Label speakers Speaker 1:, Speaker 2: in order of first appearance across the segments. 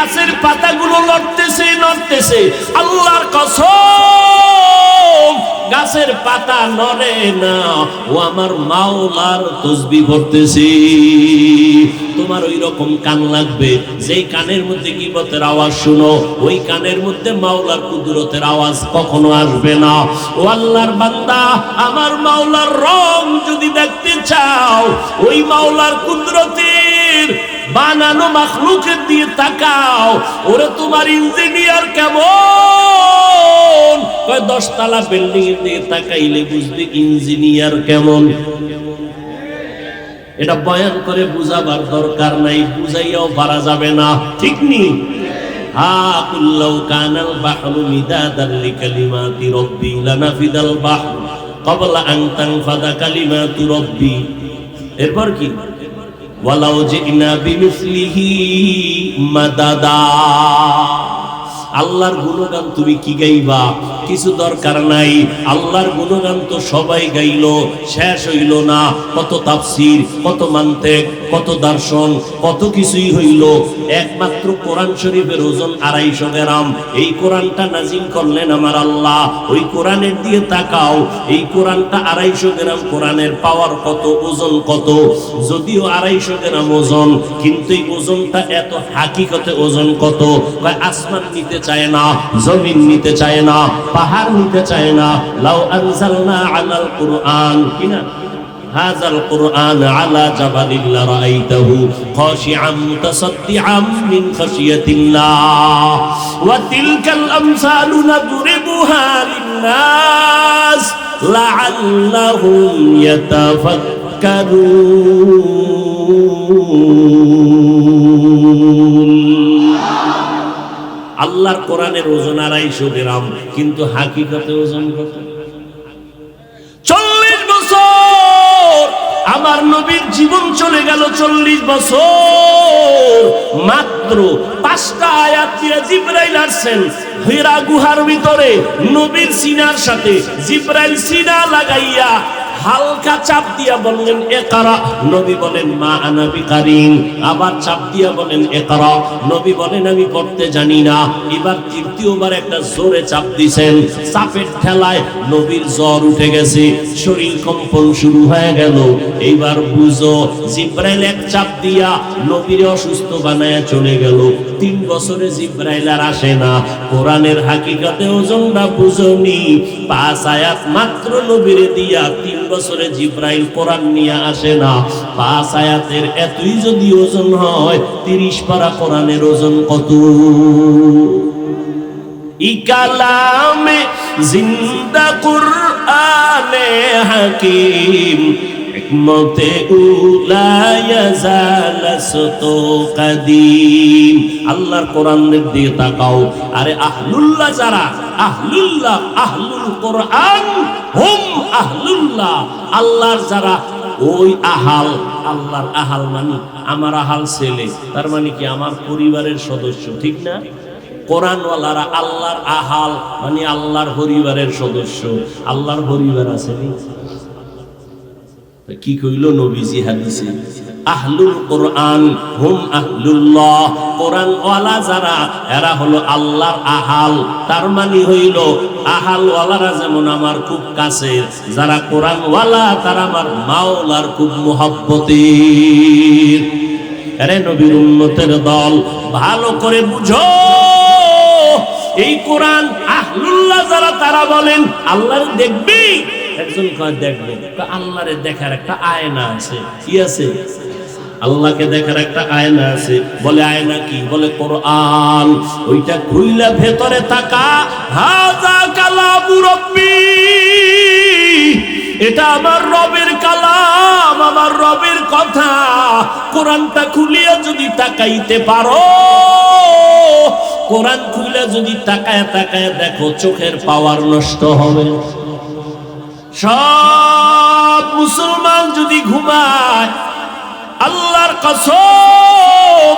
Speaker 1: গাছের পাতাগুলো নড়তেছে আল্লাহর কসম গাছের পাতা নড়ে না, ও আমার মাওলার তাসবিহ পড়তেছে। তোমার ওই রকম কান লাগবে যেই কানের মধ্যে গীবতের আওয়াজ শুনো, ওই কানের মধ্যে মাওলার কুদরতের আওয়াজ কখনো আসবে না। ও আল্লাহর বান্দা, আমার মাওলার রং যদি দেখতে চাও, ওই মাওলার কুদরতের বানানো মাখলুকের দিয়ে তাকাও। ওরে তোমার ইঞ্জিনিয়ার কেমন, 10 তলা বিল্ডিং এর দিকে তাকাইলে বুঝবে ইঞ্জিনিয়ার কেমন। এটা বয়ান করে বুঝাবার দরকার নাই, বুঝাইয়াও পারা যাবে না, ঠিক নি? কুল্লাউ কানাল বাহরু মিদাদান লিকালিমাতি রাব্বি লানাফিদাল বাহরু ক্বাবলা আন তানফাদা কালিমাতু রাব্বি। এরপর কি? ওয়ালাউ জিনা বিমিসলিহি মাদাদা। আল্লাহর গুণগান তুমি কি গাইবা? কিছু দরকার নাই। আল্লাহর গুণগান তো সবাই গাইলো, শেষ হইল না। কত তাফসীর, কত মান্তিক, কত দর্শন, কত কিছুই হইল। একমাত্র কোরআন শরীফের ওজন 250 গ্রাম। এই কোরআনটা নাজিল করলেন আমার আল্লাহ, ওই কোরআনের দিয়ে তাকাও। এই কোরআনটা 250 গ্রাম। কোরআনের পাওয়ার কত, ওজন কত? যদিও 250 গ্রাম ওজন, কিন্তু এই ওজনটা এত হাকিকতে ওজন কত? আসমান নিতে চায় না, জমিন নিতে চায় না, পাহাড় নিতে চায় না। লাউ আনজালনা আলাল কুরআন কিনা হাযাল কুরআন আলা জাবালিন লারাআইতাহু খাশিআম মুতাসাদ্দিআম মিন খাশিয়াতিল্লাহ ওয়া তিলকাল আমসালু নাদরিবুহা লিন-নাস লাআল্লাহুম ইয়াতাফাক্কারুন। আল্লাহর কোরআনের ওজন 250 গ্রাম, কিন্তু হাকিকতে ওজন কত? 40 বছর আমার নবীর জীবন চলে গেল। 40 বছর মাত্র 5টা আয়াত দিয়ে জিবরাইল আসছেন হীরা গুহার ভিতরে। নবীর সিনার সাথে জিবরাইল সিনা লাগাইয়া হালকা চাপ দিয়া বললেন ইকরা। নবী বলেন মা আনা বিকারিন। আবার চাপ দিয়া বলেন ইকরা। নবী বলেন আমি পড়তে জানি না। এবার তৃতীয়বার একটা জোরে চাপ দিবেন। চাপের ঠেলায় নবীর জ্বর উঠে গেছে, শরীর কম্পন শুরু হয়ে গেল। এইবার বুঝো জিবরাইল এক চাপ দিয়া নবীর অসুস্থ বানায়া চলে গেল। 3 বছরে জিবরাইল আর আসে না। কোরআনের হাকিকতে ওজনটা বুঝনি। 5 আয়াত মাত্র নবীরে দিয়া 3 বছরে জিবরাইল কোরআন নিয়ে আসে না। 5 আয়াতের এতই যদি ওজন হয়, 30 পারা কোরআনের ওজন কত? ই কালামে জিন্দা কুরআনে হাকিম হিকমতে উলা ইয়াজালাসতু কাদিম। আল্লাহর কোরআনের দিকে তাকাও। আরে আহলুল্লাহ যারা, আহলুল্লাহ, আহলুল কোরআন হুম আহলুল্লাহ। আল্লাহর যারা ওই আহাল, আল্লাহর আহাল মানে আমার আহাল ছেলে, তার মানে কি আমার পরিবারের সদস্য, ঠিক না? কোরআনওয়ালারা আল্লাহর আহাল মানে আল্লাহর পরিবারের সদস্য। আল্লাহর পরিবার আছে কি কইল নবীজি হাদিসে? আহলুল কোরআন হুম আহলুল্লাহ। কোরআনওয়ালা যারা এরা হলো আল্লাহর আহাল। তার মানে হইল আহালওয়ালারা যেমন আমার খুব কাছের, যারা কোরআনওয়ালা তারা আমার মাওলার খুব মুহাব্বতের। আরে নবীর উম্মতের দল, ভালো করে বুঝো এই কোরআন আহলুল্লাহ যারা তারা বলেন আল্লাহর দেখবি। একজন কয় দেখবো, আল্লাহরে দেখার একটা আয়না আছে। কি আছে? আল্লাহকে দেখার একটা আয়না আছে। বলে আয়না কি? বলে কোরআন। ওইটা খুইলা ভেতরে তাকা, হাযা কালামু রাব্বি। এটা আমার রবের কালাম, আমার রবের কথা। কোরআনটা খুলিয়া যদি তাকাইতে পারো, কোরআন খুলে যদি তাকায় তাকায় দেখো, চোখের পাওয়ার নষ্ট হবে। সব মুসলমান যদি ঘুমায়, আল্লাহর কসম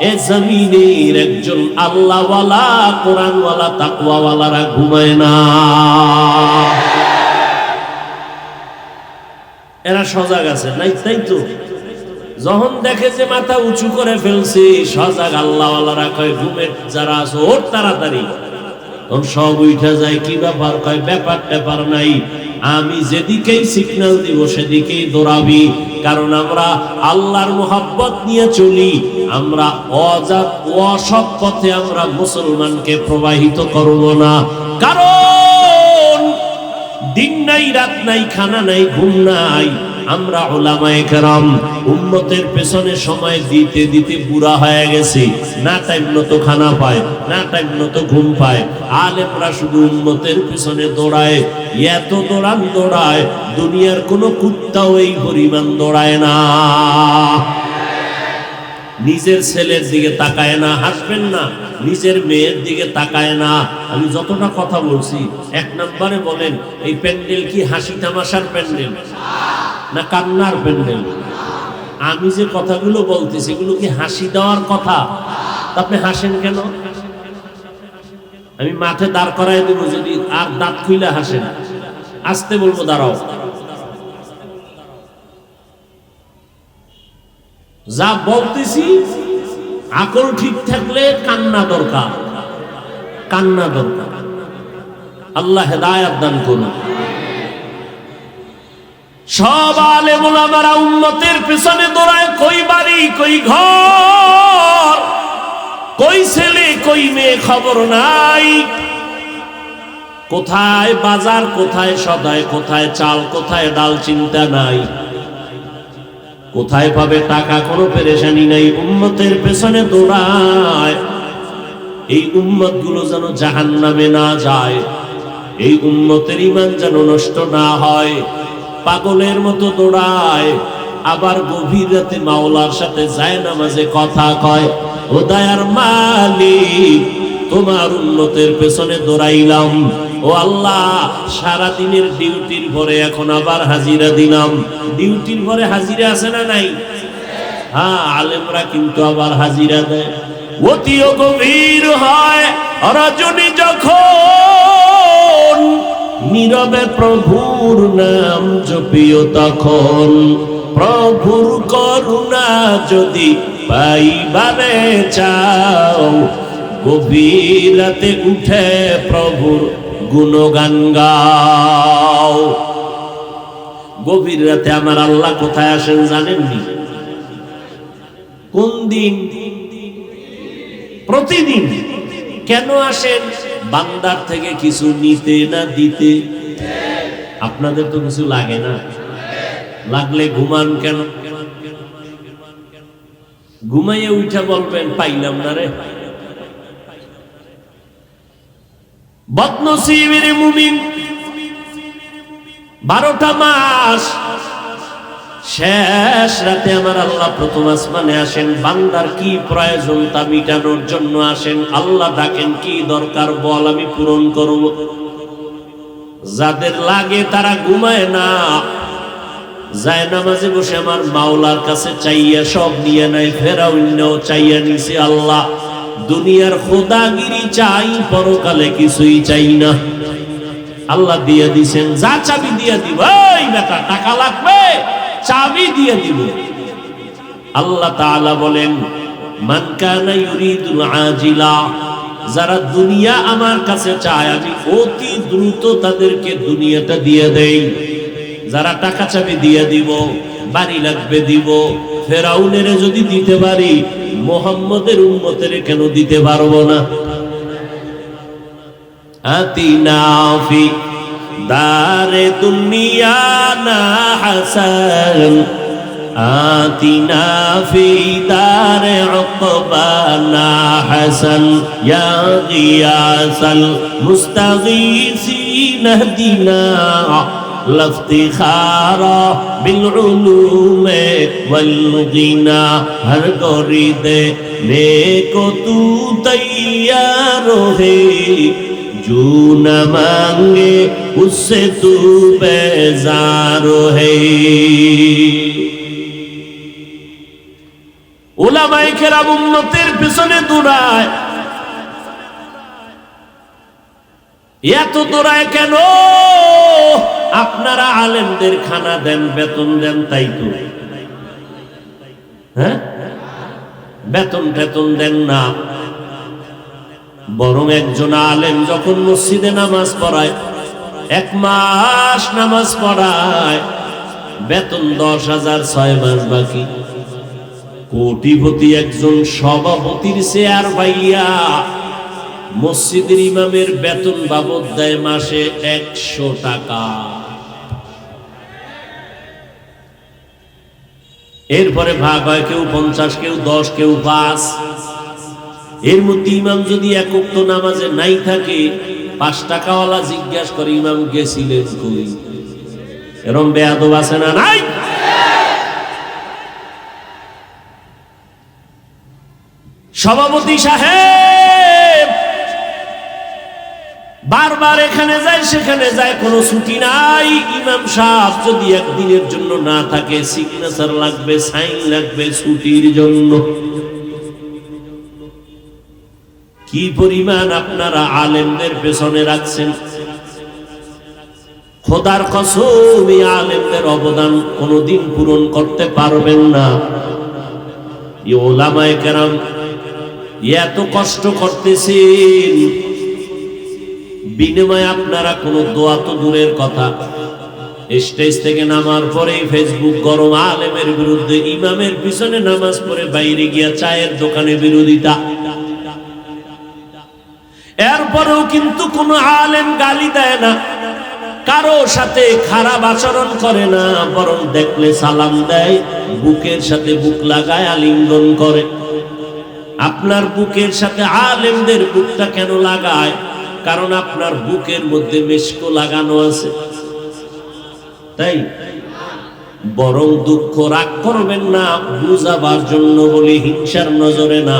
Speaker 1: এ জমিনের একজন আল্লাহওয়ালা, কোরআনওয়ালা, তাকওয়াওয়ালারা ঘুমায় না। এরা সজাগ আছে নাই? তাই তো যখন দেখে যে মাথা উঁচু করে ফেলছি, সজাগ আল্লাহওয়ালারা কয় ঘুমের যারা আছে ওর তাড়াতাড়ি, তখন সব উঠা যায়। কি ব্যাপার? কয় ব্যাপার ট্যাপার নাই, আমি যেদিকেই সিগন্যাল দিব সেদিকেই দৌড়াবি। কারণ আমরা আল্লাহর মোহাব্বত নিয়ে চলি, আমরা অজাত অসৎ পথে আমরা মুসলমানকে প্রবাহিত করব না। কারণ দিন নাই, রাত নাই, খানা নাই, ঘুম নাই। আমরা উলামায়ে কেরাম উম্মতের পেছনে সময় দিতে দিতে বুড়া হয়ে গেছি, না টাইম মতো খানা পায়, না টাইম মতো ঘুম পায়। আলেমরা শুধু উম্মতের পেছনে দৌড়ায়, এত দৌড়ায় দুনিয়ার কোন কুত্তাও এই পরিমাণ দৌড়ায় না। নিজের ছেলের দিকে তাকায় না, হাসবেন না, নিজের মেয়ের দিকে তাকায় না। আমি যতটা কথা বলছি, এক নম্বরে বলেন এই প্যান্ডেল কি হাসি তামাশার প্যান্ডেল না কান্নার প্যান্ডেল? আমি যে কথাগুলো বলতেছি এগুলো কি হাসি দেওয়ার কথা? আপনি হাসেন কেন? আমি মাঠে দাঁড় করাই দেবো, যদি আর দাঁত খুইলা হাসেন, আসতে বলবো দাঁড়াও। যা বলতেছি আকল ঠিক থাকলে কান্না দরকার, কান্না দরকার। আল্লাহ হেদায়েত দান করুন। সব আলেম ওলামারা উম্মতের পেছনে দৌড়ায়, কই বাড়ি, কই ঘর, কই ছেলে, কই মেয়ে খবর নাই। কোথায় বাজার, কোথায় সদাই, কোথায় চাল, কোথায় ডাল চিন্তা নাই। কোথায় পাবে টাকা কোনো পেরেশানি নাই, উম্মতের পেছনে দৌড়ায়। এই উম্মত গুলো যেন জাহান্নামে না যায়, এই উম্মতের ঈমান যেন নষ্ট না হয়, পাগলের মতো দৌড়ায়। আবার গভীর রাতে মাওলার সাথে যায় নামাজে কথা কয়, ও দয়ার মালিক তোমার উম্মতের পেছনে দৌড়াইলাম, ও আল্লাহ সারাদিনের ডিউটির পরে এখন আবার হাজিরা দিলাম। ডিউটির পরে হাজিরা আছে না নাই? হ্যাঁ, আলেমরা কিন্তু আবার হাজিরা দেয়। অতিও গভীর হয় রজনী যখন, নীরবে প্রভুর নাম জপিও তখন। প্রভুর করুণা যদি পাইবারে চাও, গভীর রাতে উঠে প্রভুর গুণগান গাও। গভীর রাতে আমার আল্লাহ কোথায় আসেন জানেননি? কোন দিন? প্রতিদিন। কেন আসেন? বান্দার থেকে কিছু নিতে না দিতে। আপনাদের তো কিছু লাগে না, লাগলে ঘুমান কেন? ঘুমাইয়ে উঠে বলবেন পাইলাম না রে। বদনসিবের মুমিন 12টা মাস শেষ রাতে আমার আল্লাহ প্রথম আসমানে আসেন। বান্দার কি প্রয়োজন তা মিটানোর জন্য আসেন। আল্লাহ ডাকেন, কি দরকার বল, আমি পূরণ করব। যাদের লাগে তারা ঘুমায় না, যায় নামাজে বসে আমার মাওলার কাছে চাইয়া সব নিয়ে নাই। ফেরাউনও চাইয়া নিছে, আল্লাহ দুনিয়ার খোদাগিরি চাই, পরকালে কিছুই চাই না। আল্লাহ দিয়ে দিছেন, যা চাবি দিয়ে দিব। এই বেটা টাকা লাগবে, চাবি দিয়ে দিব। আল্লাহ তাআলা বলেন, মান কানা ইউরিদুল আজিলা, যারা দুনিয়া আমার কাছে চায় আমি অতি দ্রুত তাদেরকে দুনিয়াটা দিয়ে দেই। যারা টাকা চাবি দিয়ে দিব, বাড়ি লাগবে দিব। ফেরাউনের যদি দিতে পারি, মুহাম্মদের উম্মতের কেন দিতে পারবো না? আতিনা ফি দারে দুনিয়া না হাসান, আতিনা ফি দারে উকবা না হাসান, ইয়া গিয়াসাল মুস্তাগীসিন হদিনা লফতিখারা বিল উলুমে ওয়াল গিনা। হর গরিদে নেকো তু তৈয়ার হে, जो न मांगे उससे तू बेजार है। উলামায়ে কেরাম উম্মতের পিছনে দৌড়ায়। এত দৌড়ায় কেন? আপনারা আলেমদের খানা দেন, বেতন দেন, তাই তো। হ্যাঁ, বেতন টেতন দেন না। বরং একজন আলেম যখন মসজিদে নামাজ পড়ায়, 1 মাস নামাজ পড়ায়, বেতন 10,000, 6 মাস বাকি। কোটিপতি একজন সভাপতির চেয়ার পাইয়া মসজিদের ইমামের বেতন বাবদ দেয় মাসে 100 টাকা। এরপরে ভাগ হয়, কেউ 50, কেউ 10, কেউ 5। এর মধ্যে ইমাম যদি এক ওয়াক্ত নামাজে নাই থাকে, 5 টাকাওয়ালা জিজ্ঞাসা করে, ইমাম গেছিলেন কই? এরম বেয়াদব আছে না নাই? সভাপতি সাহেব বারবার এখানে যায় সেখানে যায়, কোনো ছুটি নাই। ইমাম সাহেব যদি একদিনের জন্য না থাকে, সিগনেচার লাগবে, সাইন লাগবে ছুটির জন্য। কি পরিমাণ আপনারা আলেমদের পেছনে রাখছেন! খোদার কসম, এই আলেমদের অবদান কোনোদিন পূরণ করতে পারবেন না। এই ওলামায়ে কেরাম এত কষ্ট করতেছেন, বিনিময়ে আপনারা কোনো দোয়া তো দূরের কথা, স্টেজ থেকে নামার পরেই ফেসবুক গরম, আলেমের বিরুদ্ধে, ইমামের পিছনে নামাজ পড়ে বাইরে গিয়া চায়ের দোকানে বিরোধিতা। এরপরেও কিন্তু কোনো আলেম গালি দেয় না, কারো সাথে খারাপ আচরণ করে না, বরং দেখলে সালাম দেয়, বুকের সাথে বুক লাগায় আলিঙ্গন করে। আপনার বুকের সাথে আলেমদের বুকটা কেন লাগায়? কারণ আপনার বুকের মধ্যে মেশক লাগানো আছে, তাই। বরং দুঃখ রাগ করবেন না, বুঝাবার জন্য বলি, হিংসার নজরে না।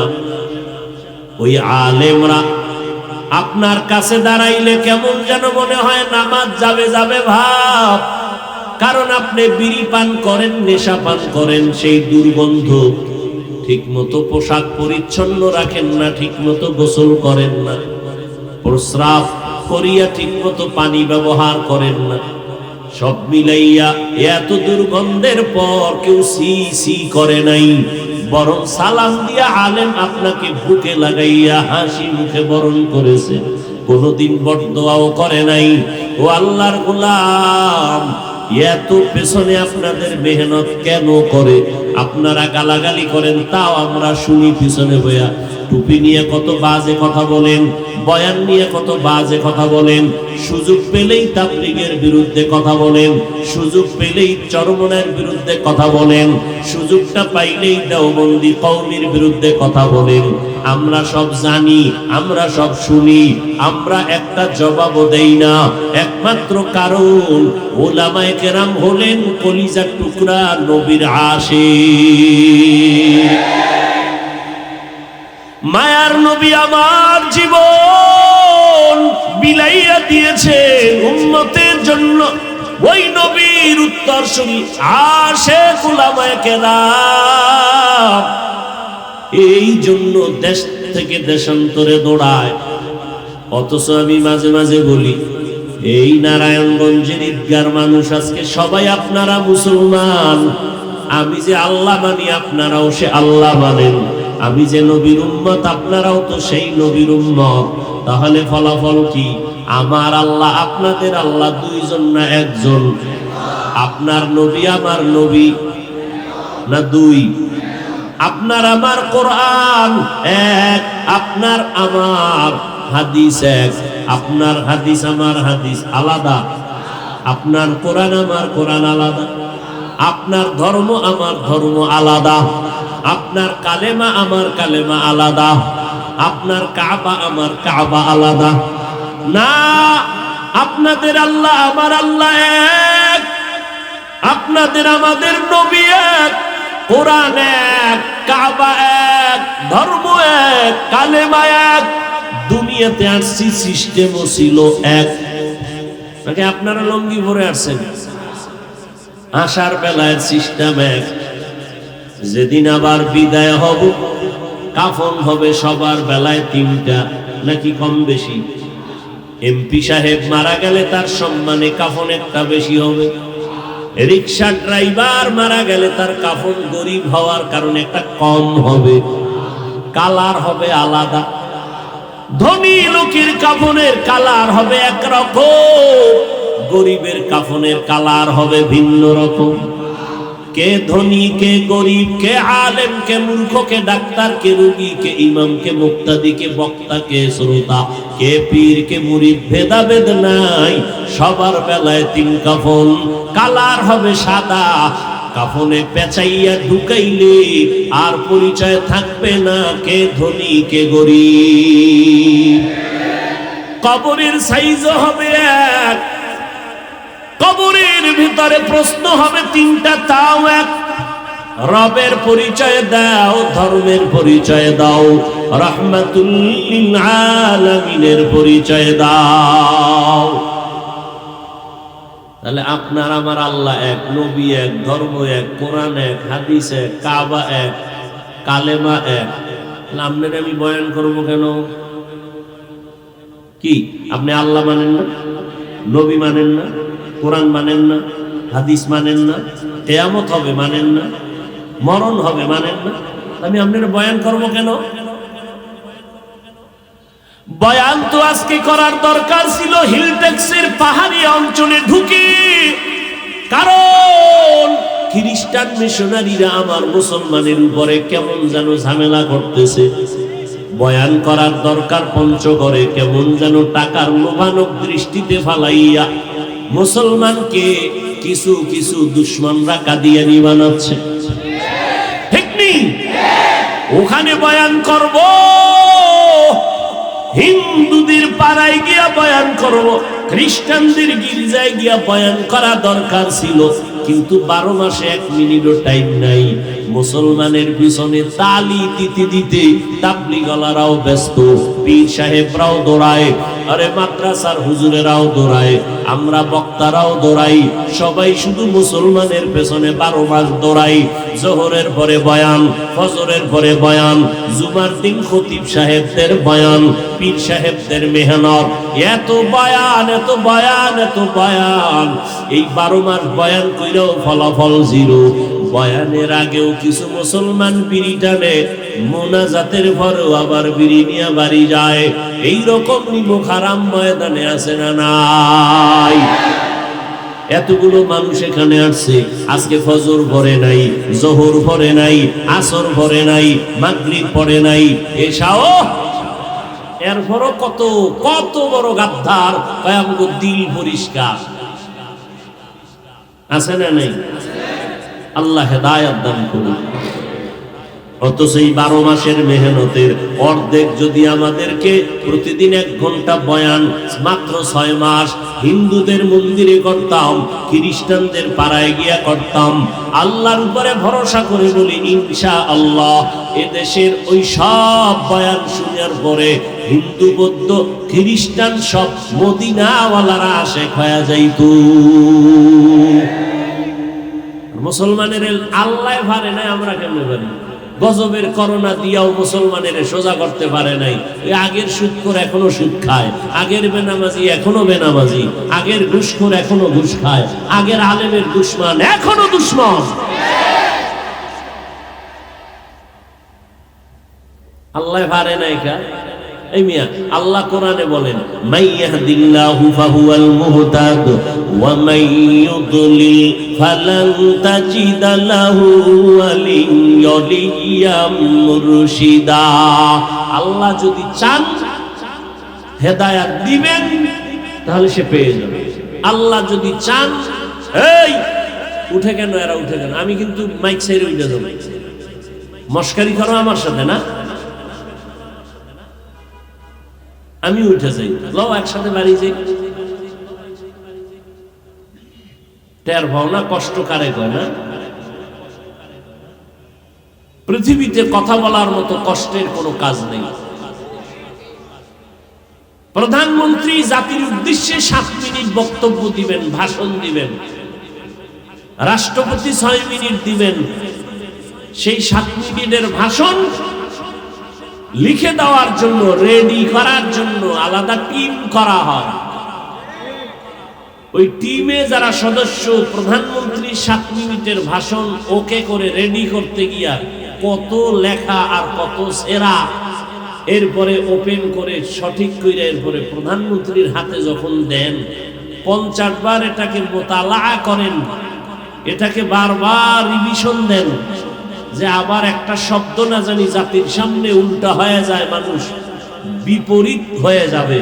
Speaker 1: ওই আলেমরা আপনার কাছে দাঁড়াইলে কেমন যেন মনে হয় নামাজ যাবে যাবে ভাব, কারণ আপনি বিড়ি পান করেন, নেশা পান করেন, সেই দুর্গন্ধ। ঠিক মতো পোশাক পরিচ্ছন্ন রাখেন না, ঠিক মতো গোসল করেন না, প্রস্রাব করিয়া ঠিক মতো পানি ব্যবহার করেন না। সব মিলাইয়া এত দুর্গন্ধের পর কেউ সি সি করে নাই, বরং সালাম দিয়া আলেম আপনাকে বুকে লাগাইয়া হাসি মুখে বরণ করেছে, কোনদিন বদদোয়াও করে নাই। ও আল্লাহর গোলাম, এত পেছনে আপনাদের মেহনত কেন করে? আপনারা গালাগালি করেন, তাও আমরা শুনি পিছনে বইয়া। টুপি নিয়ে কত বাজে কথা বলেন, বয়ান নিয়ে কত বাজে কথা বলেন, সুযোগ পেলেই তাবলীগের বিরুদ্ধে কথা বলেন, সুযোগ পেলেই চরমনের বিরুদ্ধে কথা বলেন, সুযোগটা পাইলেই দেওবন্দি কওমির বিরুদ্ধে কথা বলেন। আমরা সব জানি, আমরা সব শুনি, আমরা একটা জবাবও দেই না, একমাত্র কারণ ওলামায়ে কেরাম হলেন কলিজার টুকরা, নবীর আশিক। মায়ার নবী আমার জীবন বিলাইয়া দিয়েছেন উম্মতের জন্য। ওই নবীর উত্তরসূরি আশিক উলামায়ে কেরাম এই জন্য দেশ থেকে দেশান্তরে দৌড়ায়। অথচ আমি মাঝে মাঝে বলি, এই নারায়ণগঞ্জের ঈদগার মানুষ আজকে সবাই আপনারা মুসলমান। আমি যে আল্লাহ মানি, আপনারাও সে আল্লাহ মানেন। আমি যে নবীর উম্মত, আপনারাও তো সেই নবীর উম্মত। তাহলে ফলাফল কি? আমার আল্লাহ আপনাদের আল্লাহ দুইজন না একজন? আপনার নবী আমার নবী না দুই? আপনার আমার কোরআন এক, আপনার আমার হাদিস এক। আপনার হাদিস আমার হাদিস আলাদা, আপনার কোরআন আমার কোরআন আলাদা, আপনার ধর্ম আমার ধর্ম আলাদা, আপনার কালেমা আমার কালেমা আলাদা, আপনার কাবা আমার কাবা আলাদা। না, আপনাদের আল্লাহ আমার আল্লাহ এক, আপনাদের আমাদের নবী এক, কোরআন এক, কাবা এক, ধর্ম এক, কালেমা এক। দুনিয়াতে আসছি সিস্টেমও ছিল এক। নাকি আপনারা লঙ্গি ভরে আসছেন? আসার বেলায় সিস্টেম এক। যেদিন আবার বিদায় হব, কাফন হবে সবার বেলায় 3টা, নাকি কম বেশি? এমপি সাহেব মারা গেলে তার সম্মানে কাফন একটা বেশি হবে, রিক্সা ড্রাইভার মারা গেলে তার কাফন গরিব হওয়ার কারণে একটা কম হবে, কালার হবে আলাদা। ধনী লোকের কাফনের কালার হবে একরকম, গরিবের কাফনের কালার হবে ভিন্ন রকম। কে ধনী, কে গরিব, কে আলেম, কে মূর্খ, কে ডাক্তার, কে রোগী, কে ইমাম, কে মুক্তাদি, কে বক্তা, কে শ্রোতা, কে পীর, কে মুরিদ, ভেদাভেদ নাই। সবার বেলায় তিন কাফন, কালার হবে সাদা। কাফনে পেঁচাইয়া ঢুকাইলে আর পরিচয় থাকবে না কে ধনী কে গরিব। কবরের সাইজও হবে এক, কবরের ভিতরে প্রশ্ন হবে তিনটা, তাও এক। রবের পরিচয় দাও, ধর্মের পরিচয় দাও, রাহমাতুল লিল আলামিনের পরিচয় দাও। তাহলে আপনার আমার আল্লাহ এক, নবী এক, ধর্ম এক, কোরআন এক, হাদিস এক, কাবা এক, কালেমা এক। আপনার আমি বয়ান করবো কেন? কি আপনি আল্লাহ মানেন না, নবী মানেন না, কোরআন মানেন না, হাদিস মানেন না, কিয়ামত হবে মানেন না, মরণ হবে মানেন না, আমি আপনার বয়ান করবো কেন? বয়ান তো আজকে করার দরকার ছিল হিল ট্যাক্সের পাহাড়ি অঞ্চলে ঢুকে, কারণ খ্রিস্টান মিশনারিরা আমার মুসলমানের উপরে কেমন যেন ঝামেলা করতেছে। বয়ান করার দরকার পঞ্চগড়ে, কেমন যেন টাকার লোভানক দৃষ্টিতে ফালাইয়া মুসলমানকে কিছু কিছু দুশ্মনরা কাদিয়ানি বানাচ্ছে। ঠিক নেই? ওখানে বয়ান করব, হিন্দুদের পাড়ায় গিয়া বয়ান করব, খ্রিস্টানদের গির্জায় গিয়া বয়ান করা দরকার ছিল, কিন্তু 12 মাসে 1 মিনিটও টাইম নাই। মুসলমানের পিছনে তালি দিতে দিতে তাবলিগলারাও ব্যস্ত, পীর সাহেবরাও দৌড়ায়, আরে মাদ্রাসার হুজুরেরাও দৌড়ায়, আমরা বক্তারাও দৌড়াই, সবাই শুধু মুসলমানের পেছনে 12 মাস দৌড়াই। জোহরের পরে বয়ান, ফজরের পরে বয়ান, জুমার দিন খতিব সাহেবদের বয়ান, পীর সাহেবদের মেহনত, এত বয়ান, এত বয়ান, এত বয়ান। এই 12 মাস বয়ান কইরাও ফলাফল জিরো। বয়ানের আগেও কিছু মুসলমান বিড়ি টানে, মোনাজাতের পরেও আবার বিড়ি নিয়ে বাড়ি যায়। এইরকম নিমক হারাম ময়দানে আছে না নাই? এতগুলো মানুষ এখানে আসছে, আজকে ফজর পড়ে নাই, জোহর পড়ে নাই, আসর পড়ে নাই, মাগরিব পড়ে নাই, এশাও। এরপরও কত কত বড় গাদ্দার, আমগো দিল পরিষ্কার আছে না নাই? আল্লাহ হেদায়েত দান করুন। অথচ এই 12 মাসের মেহনতের অর্ধেক যদি আমাদেরকে প্রতিদিন 1 ঘন্টা বয়ান মাত্র 6 মাস হিন্দুদের মন্দিরে করতাম, খ্রিস্টানদের পাড়ায় গিয়া করতাম, আল্লাহর উপরে ভরসা করে বলি ইনশাআল্লাহ এদেশের ওই সব বয়ান শোনার পরে হিন্দু, বৌদ্ধ, খ্রিস্টান সব মদিনাওয়ালারা আশেক হয়ে যাইত। মুসলমানের আল্লাহ পারে নাই, আমরা কেমনে পারি? গজবের করোনা দিয়াও মুসলমানের সোজা করতে পারে নাই। ওই আগের সুদখোর এখনো সুদ খায়, আগের বেনামাজি এখনো বেনামাজি, আগের ঘুষখোর এখনো ঘুষ খায়, আগের আলেমের দুশমন এখনো দুশমন। আল্লাহ পারে নাই কা? এই মিয়া আল্লাহ কোরআনে বলেন মাইয়াহদিল্লাহু ফাহুয়াল মুহতাদ ওয়া মাইয়ুদলিল ফালান তাজিদা লাহু ওয়ালিয়্যাম মুরশিদা। আল্লাহ যদি চান হেদায়েত দিবেন তাহলে সে পেয়ে যাবে। আল্লাহ যদি চান, এই উঠে কেন, এরা উঠে কেন? আমি কিন্তু মাইক ছেড়ে উঠে যাব। মস্কারি করো আমার সাথে না? আমি উঠে যাই, লও একসাথে বাড়ি যাই। টের পাও না কষ্ট কারে কয় না? পৃথিবীতে কথা বলার মতো কষ্টের কোনো কাজ নেই। প্রধানমন্ত্রী জাতির উদ্দেশ্যে 7 মিনিট বক্তব্য দিবেন, ভাষণ দিবেন, রাষ্ট্রপতি 6 মিনিট দিবেন। সেই 7 মিনিটের ভাষণ লিখে দেওয়ার জন্য, রেডি করার জন্য আলাদা টিম করা হয়। ওই টিমে যারা সদস্য, প্রধানমন্ত্রী 7 মিনিটের ভাষণ ওকে করে রেডি করতে গিয়া কত লেখা আর কত সেরা, এরপরে ওপেন করে সঠিক করে এরপরে প্রধানমন্ত্রীর হাতে যখন দেন 50 বার এটাকে মোতালা করেন, এটাকে বারবার রিভিশন দেন, যে আবার একটা শব্দ না জানি জাতির সামনে উল্টা হয়ে যায়, মানুষ বিপরীত হয়ে যাবে।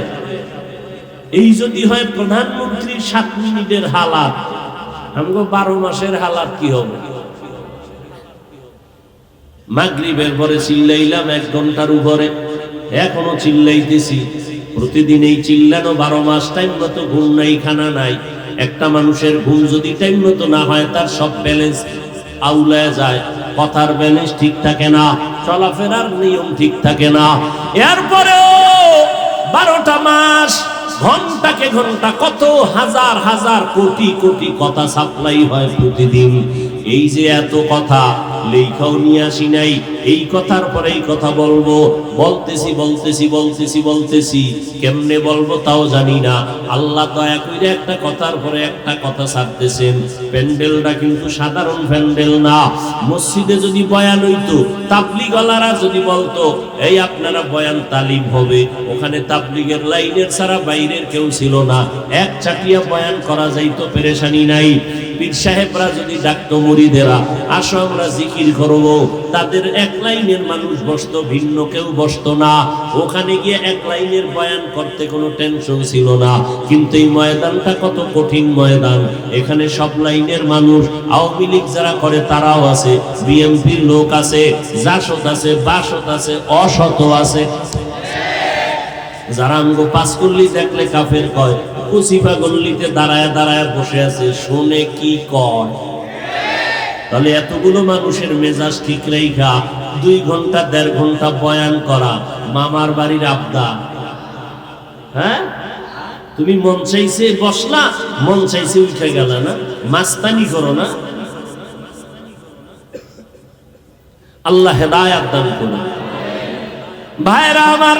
Speaker 1: এই যদি হয় প্রধানমন্ত্রীর 7 মিনিটের হালাত, আমগো 12 মাসের হালাত কি হবে? মাগরিবের পরে চিল্লাইলাম 1 ঘন্টার উপরে, এখনো চিল্লাইতেছি। প্রতিদিন এই চিল্লানো 12 মাস টাইম মতো ঘুম নাই, খানা নাই। একটা মানুষের ঘুম যদি টাইম মতো না হয়, তার সব ব্যালেন্স আউলায় যায়, কথার ব্যালেন্স ঠিক থাকে না, চলাফেরার নিয়ম ঠিক থাকে না। এরপরেও 12টা মাস ঘন্টাকে ঘন্টা কত হাজার হাজার কোটি কোটি কথা সাপ্লাই হয় প্রতিদিন। এই যে এত কথা লেখাও নিয়ে আসি নাই, এই কথার পরে এই কথা বলবো, বলতেছি বলতেছি বলতেছি বলতেছি, কেমনে বলবো তাও জানি না। আল্লাহ দয়া করে একটা কথার পরে একটা কথা ছাড়তেছেন। প্যান্ডেলটা কিন্তু সাধারণ প্যান্ডেল না। মসজিদে যদি বয়ান হইতো, তাবলিগওয়ালারা যদি বলতো এই আপনারা বয়ান তালিম হবে, ওখানে তাবলিগের লাইনের ছাড়া বাইরের কেউ ছিল না, এক চাটিয়া বয়ান করা যাইতো, পেরেশানি নাই। পীর সাহেবরা যদি ডাকতো মুরিদেরা, আসো আমরা জিকির করবো, তাদের এক লাইনের মানুষ বসতো, ভিন্ন কেউ বসতো না। ওখানে গিয়ে এক লাইনের বয়ান করতে কোনো টেনশন ছিল না। কিন্তু এই ময়দানটা কত কঠিন ময়দান, এখানে সব লাইনের মানুষ। আওয়ামী লীগ যারা করে তারাও আছে, বিএনপির লোক আছে, জাসদ আছে, বাসদ আছে, অসত আছে। যারা আমগো পাঁচকল্লি দেখলে কাফের কয়, কুচিপা গল্লিতে দাঁড়ায় দাঁড়ায় বসে আছে, শুনে কি কয়। তাহলে এতগুলো মানুষের মেজাজ ঠিক রেখা 2 ঘন্টা 1.5 ঘন্টা বয়ান করা মামার বাড়ির আবদা। হ্যাঁ, তুমি মন চাইছে বসলা, মন চাইছে উঠে গেল না, মাস্তানি করো না। আল্লাহ হেদায়েত দান করুন। ভাইরা আমার,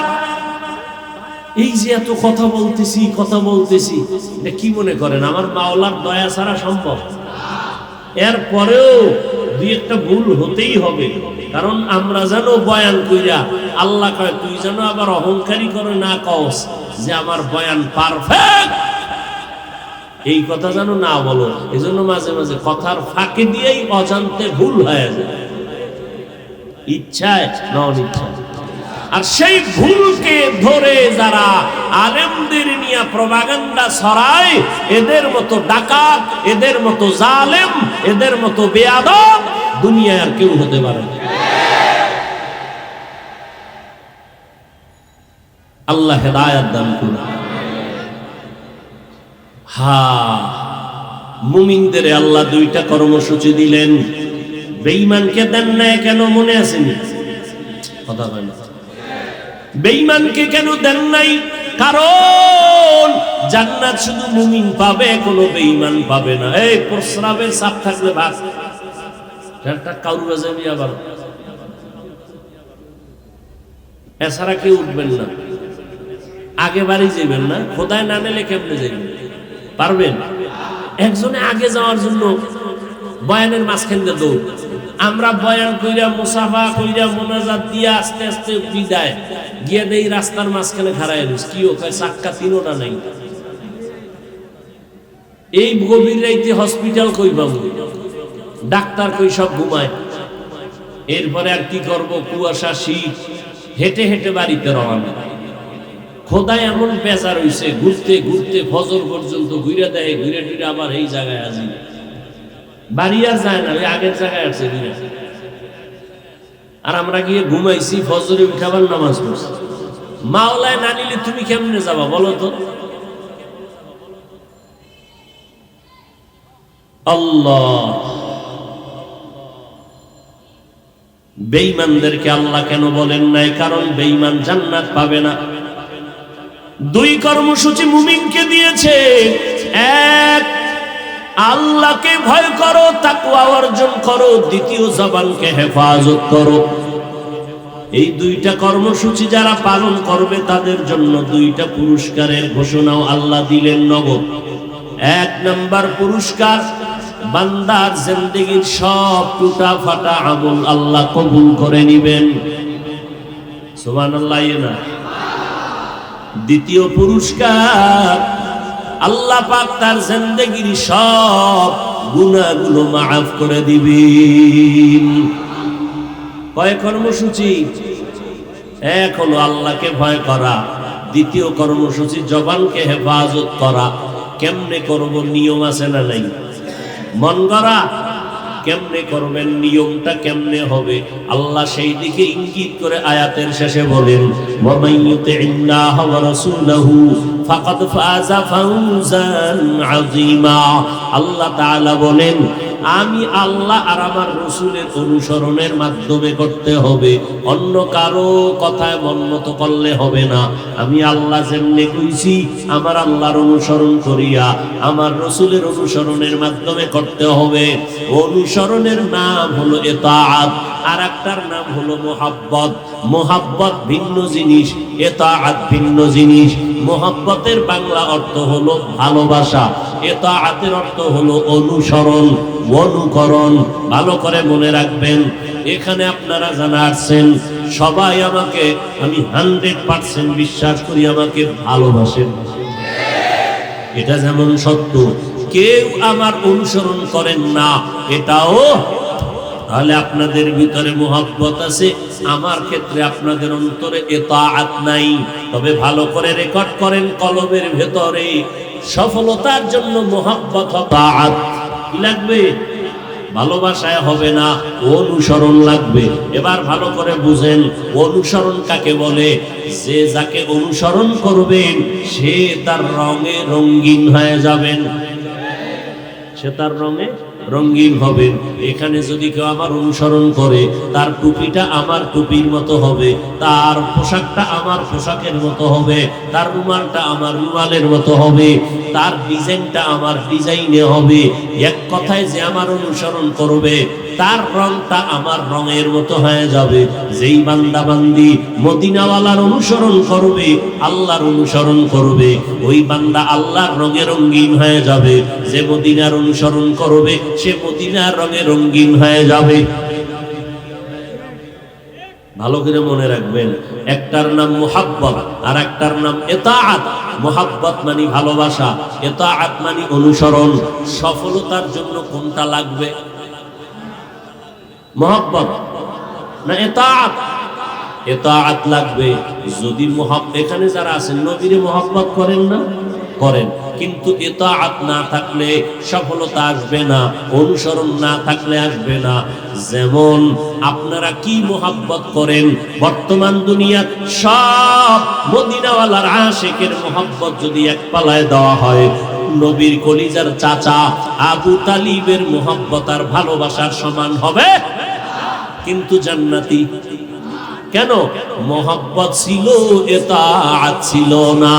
Speaker 1: এই যে এত কথা বলতেছি কথা বলতেছি, এটা কি মনে করেন আমার মাওলার দয়া ছাড়া সম্ভব? এরপরেও 2-1টা ভুল হতেই হবে, কারণ আমরা যেন বয়ান কইরা আল্লাহ কয় তুই যেন আবার অহংকারী করে না কস যে আমার বয়ান পারফেক্ট, এই কথা যেন না বলো। এজন্য মাঝে মাঝে কথার ফাঁকে দিয়েই অজান্তে ভুল হয়ে যায়, ইচ্ছায় না অনিচ্ছায়। আর সেই ভুলকে ধরে যারা আলেমদের নিয়ে প্রপাগান্ডা ছড়ায়, এদের মতো ডাকাত, এদের মতো জালেম, এদের মতো বেয়াদব দুনিয়ায় আর কেউ হতে পারে না। আল্লাহ হেদায়েত দান করুন। মুমিনদের আল্লাহ 2টা কর্মসূচি দিলেন, বেঈমানকে দেন না কেন? মনে আসেনি? কথা হয় না। বেঈমানকে কেন দেন নাই? কারণ জান্নাত শুধু মুমিন পাবে, কোনো বেঈমান পাবে না। এই প্রস্রাবের চাপ থাকলে ভাগ একটা কাউরা যাবি, আবার এছাড়া কেউ উঠবেন না, আগে বাড়ি যাবেন না। খোদায় না নিলে কেমনে যাবেন? পারবেন? একজনে আগে যাওয়ার জন্য বয়ানের মাঝখান দিয়ে দৌড়। আমরা বয়ান কইরা মুসাফা কইরা মোনাজাত দিয়া আস্তে আস্তে বিদায় গিয়ে দেই রাস্তার মাঝখানে খাড়ায় রইস, কি ও কয় চাক্কা 3টা নাই। এই গভীর রাইতে হসপিটাল কই পাবো, ডাক্তার কই সব ঘুমায়। এরপরে আর কি করব? কুয়াশা, শীত, হেঁটে হেঁটে বাড়িতে রওনা। খোদায় এমন বেজার হইছে, ঘুরতে ঘুরতে ফজর পর্যন্ত ঘুরে দেয়, ঘুরে ঘুরে আবার এই জায়গায় আসি, বাড়ি আর যায় না, ওই আগের জায়গায় আসছে ঘুরে। আর আমরা গিয়ে ঘুমাইছি, ফজরে উঠাবার নামাজ পড়ছি। মাওলায় না নিলে তুমি কেমনে যাবা বলো তো? আল্লাহ বেঈমানদেরকে আল্লাহ কেন বলেন নাই? কারণ বেঈমান জান্নাত পাবে না। 2 কর্মসূচি মুমিনকে দিয়েছে। 1, আল্লাহকে ভয় করো, তাকওয়া অর্জন করো। 2, জবানকে হেফাজত করো। এই 2টা কর্মসূচি যারা পালন করবে তাদের জন্য 2টা পুরস্কারের ঘোষণাও আল্লাহ দিলেন নগদ। এক নাম্বার পুরস্কার, বান্দার জিন্দেগীর সব টুটা ফাটা আমল আল্লাহ কবুল করে নিবেন। সুবহানাল্লাহ। না, দ্বিতীয় পুরস্কার, আল্লাহ পাক তার জিন্দেগীর সব গুনাহগুলো মাফ করে দিবেন। কয় কর্মসূচি? এক হলো আল্লাহকে ভয় করা, দ্বিতীয় কর্মসূচি জবানকে হেফাজত করা। কেমনে করব? নিয়ম আছে না নাই? মন গড়া কেমনে করবেন? নিয়মটা কেমনে হবে? আল্লাহ সেই দিকে ইঙ্গিত করে আয়াতের শেষে বলেন, ওয়া মাইয়ুতিল্লাহ ওয়া রাসূলাহু ফাকাদ ফাযা ফাওজান আযীমা। আল্লাহ তাআলা বলেন, আমি আল্লাহ আর আমার রাসূলের অনুসরণের মাধ্যমে করতে হবে, অন্য কারো কথায় মনমতো করলে হবে না। আমি আল্লাহ যেমনে কইছি আমার আল্লাহর অনুসরণ করিয়া আমার রাসূলের অনুসরণের মাধ্যমে করতে হবে। অনুসরণের নাম হলো ইতাআত, আর একটার নাম হলো মুহাব্বত। মুহাব্বত ভিন্ন জিনিস, ইতাআত ভিন্ন জিনিস। মুহাব্বতের বাংলা অর্থ হলো ভালোবাসা, ইতাআতের অর্থ হলো অনুসরণ, অনুকরণ। ভালো করে মনে রাখবেন, এখানে আপনারা জানা আসছেন সবাই আমাকে, আমি 100% বিশ্বাস করি আমাকে ভালোবাসেন। এটা যেমন সত্য, কেউ আমার অনুসরণ করেন না এটাও। তাহলে আপনাদের ভিতরে মুহাব্বত আছে, আমার ক্ষেত্রে আপনাদের অন্তরে ইতাআত নাই। তবে ভালো করে রেকর্ড করেন কলবের ভেতরে, সফলতার জন্য মুহাব্বত ইতাআত কি লাগবে? ভালোবাসায় হবে না, অনুসরণ লাগবে। এবার ভালো করে বুঝেন অনুসরণ কাকে বলে। যে যাকে অনুসরণ করবেন সে তার রঙে রঙিন হয়ে যাবেন, সে তার রঙে রঙিন হবেন। এখানে যদি কেউ আমার অনুসরণ করে, তার টুপিটা আমার টুপির মতো হবে, তার পোশাকটা আমার পোশাকের মতো হবে, তার রুমালটা আমার রুমালের মতো হবে, তার ডিজাইনটা আমার ডিজাইনে হবে। এক কথায় যে আমার অনুসরণ করবে তার রংটা আমার রঙের মতো হয়ে যাবে। যেই বান্দা বান্দি মদিনাওয়ালার অনুসরণ করবে, আল্লাহর অনুসরণ করবে, ওই বান্দা আল্লাহর রঙে রঙিন হয়ে যাবে। যে মদিনার অনুসরণ করবে সে মদিনার রঙে রঙিন হয়ে যাবে। ভালো করে মনে রাখবেন, একটার নাম মুহাব্বত আর একটার নাম ইতাআত। মুহাব্বত মানে ভালোবাসা, ইতাআত মানে অনুসরণ। সফলতার জন্য কোনটা লাগবে? মুহাব্বত না ইতাআত? ইতাআত লাগবে। যদি এখানে যারা আছেন নবীরে মুহাব্বত করেন না, করেন, কিন্তু ইতাআত না থাকলে সফলতা আসবে না, অনুসরণ না থাকলে আসবে না। যেমন আপনারা কি মুহাব্বত করেন? বর্তমান দুনিয়ার সব মদিনাওয়ালার আশিকের মুহাব্বত যদি এক পালায় দেওয়া হয়, নবীর কলিজার চাচা আবু তালিবের মুহাব্বত আর ভালোবাসার সমান হবে? কিন্তু জান্নাতি কেন? মুহাব্বত ছিল, ইতাআত ছিল না।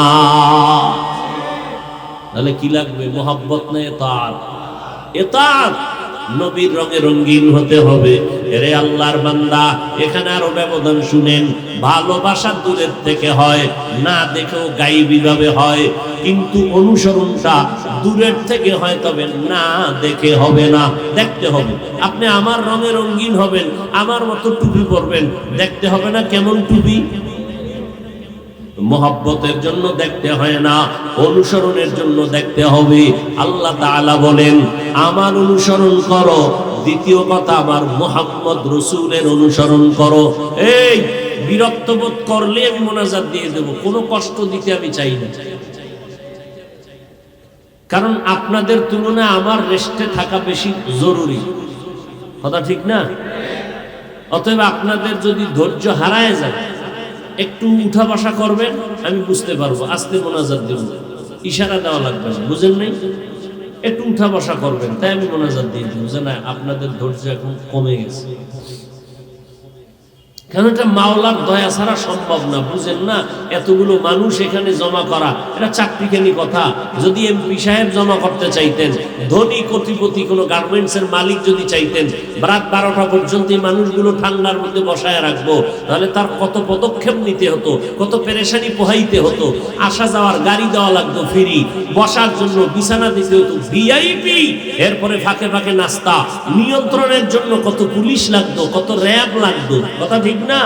Speaker 1: তাহলে কি লাগবে? মুহাব্বত না ইতাআত? ইতাআত। নবীর রঙে রঙিন হতে হবে। এরে আল্লাহর বান্দা, এখানে আরো ব্যবধান শুনেন। ভালোবাসা দূরের থেকে হয়, না দেখেও গায়েবী ভাবে হয়, কিন্তু অনুসরণটা দূরের থেকে হয়, তবে না দেখে হবে না, দেখতে হবে। আপনি আমার রঙে রঙিন হবেন, আমার মতো টুপি পরবেন, দেখতে হবে না কেমন টুপি? মুহাব্বতের জন্য দেখতে হয় না, অনুসরণের জন্য দেখতে হবে। আল্লাহ তাআলা বলেন, আমার অনুসরণ করো। দ্বিতীয় কথা, আমার মুহাম্মদ রাসূলের অনুসরণ করো। এই বিরক্ত বোধ করলে আমি মোনাজাত দিয়ে দেব, কোনো কষ্ট দিতে আমি চাই না। কারণ আপনাদের তুলনায় আমার রেস্টে থাকা বেশি জরুরি, কথা ঠিক না? অতএব আপনাদের যদি ধৈর্য হারায় যায়, একটু উঠা বসা করবেন, আমি বুঝতে পারবো, আস্তে মোনাজাত দেব, ইশারা দেওয়া লাগবে না, বুঝেন নাই? একটু উঠা বসা করবেন, তাই আমি মোনাজাত দিয়ে দেব, যে না আপনাদের ধৈর্য এখন কমে গেছে। কারণ এটা মাওলার দয়া ছাড়া সম্ভব না, বুঝেন না? এতগুলো মানুষ এখানে জমা করা এটা চাকরিখানি কথা। যদি এমপি সাহেব জমা করতে চাইতেন, ধনী কোটিপতি কোনো গার্মেন্টসের মালিক যদি চাইতেন রাত 12টা পর্যন্ত এই মানুষগুলো ঠান্ডার মধ্যে বসায় রাখবো, তাহলে তার কত পদক্ষেপ নিতে হতো, কত পেরেশানি পোহাইতে হতো। আসা যাওয়ার গাড়ি দেওয়া লাগতো ফ্রি, বসার জন্য বিছানা দিতে হতো ভিআইপি, এরপরে ফাঁকে ফাঁকে নাস্তা, নিয়ন্ত্রণের জন্য কত পুলিশ লাগতো, কত র্যাব লাগতো। কথা ঠিক না?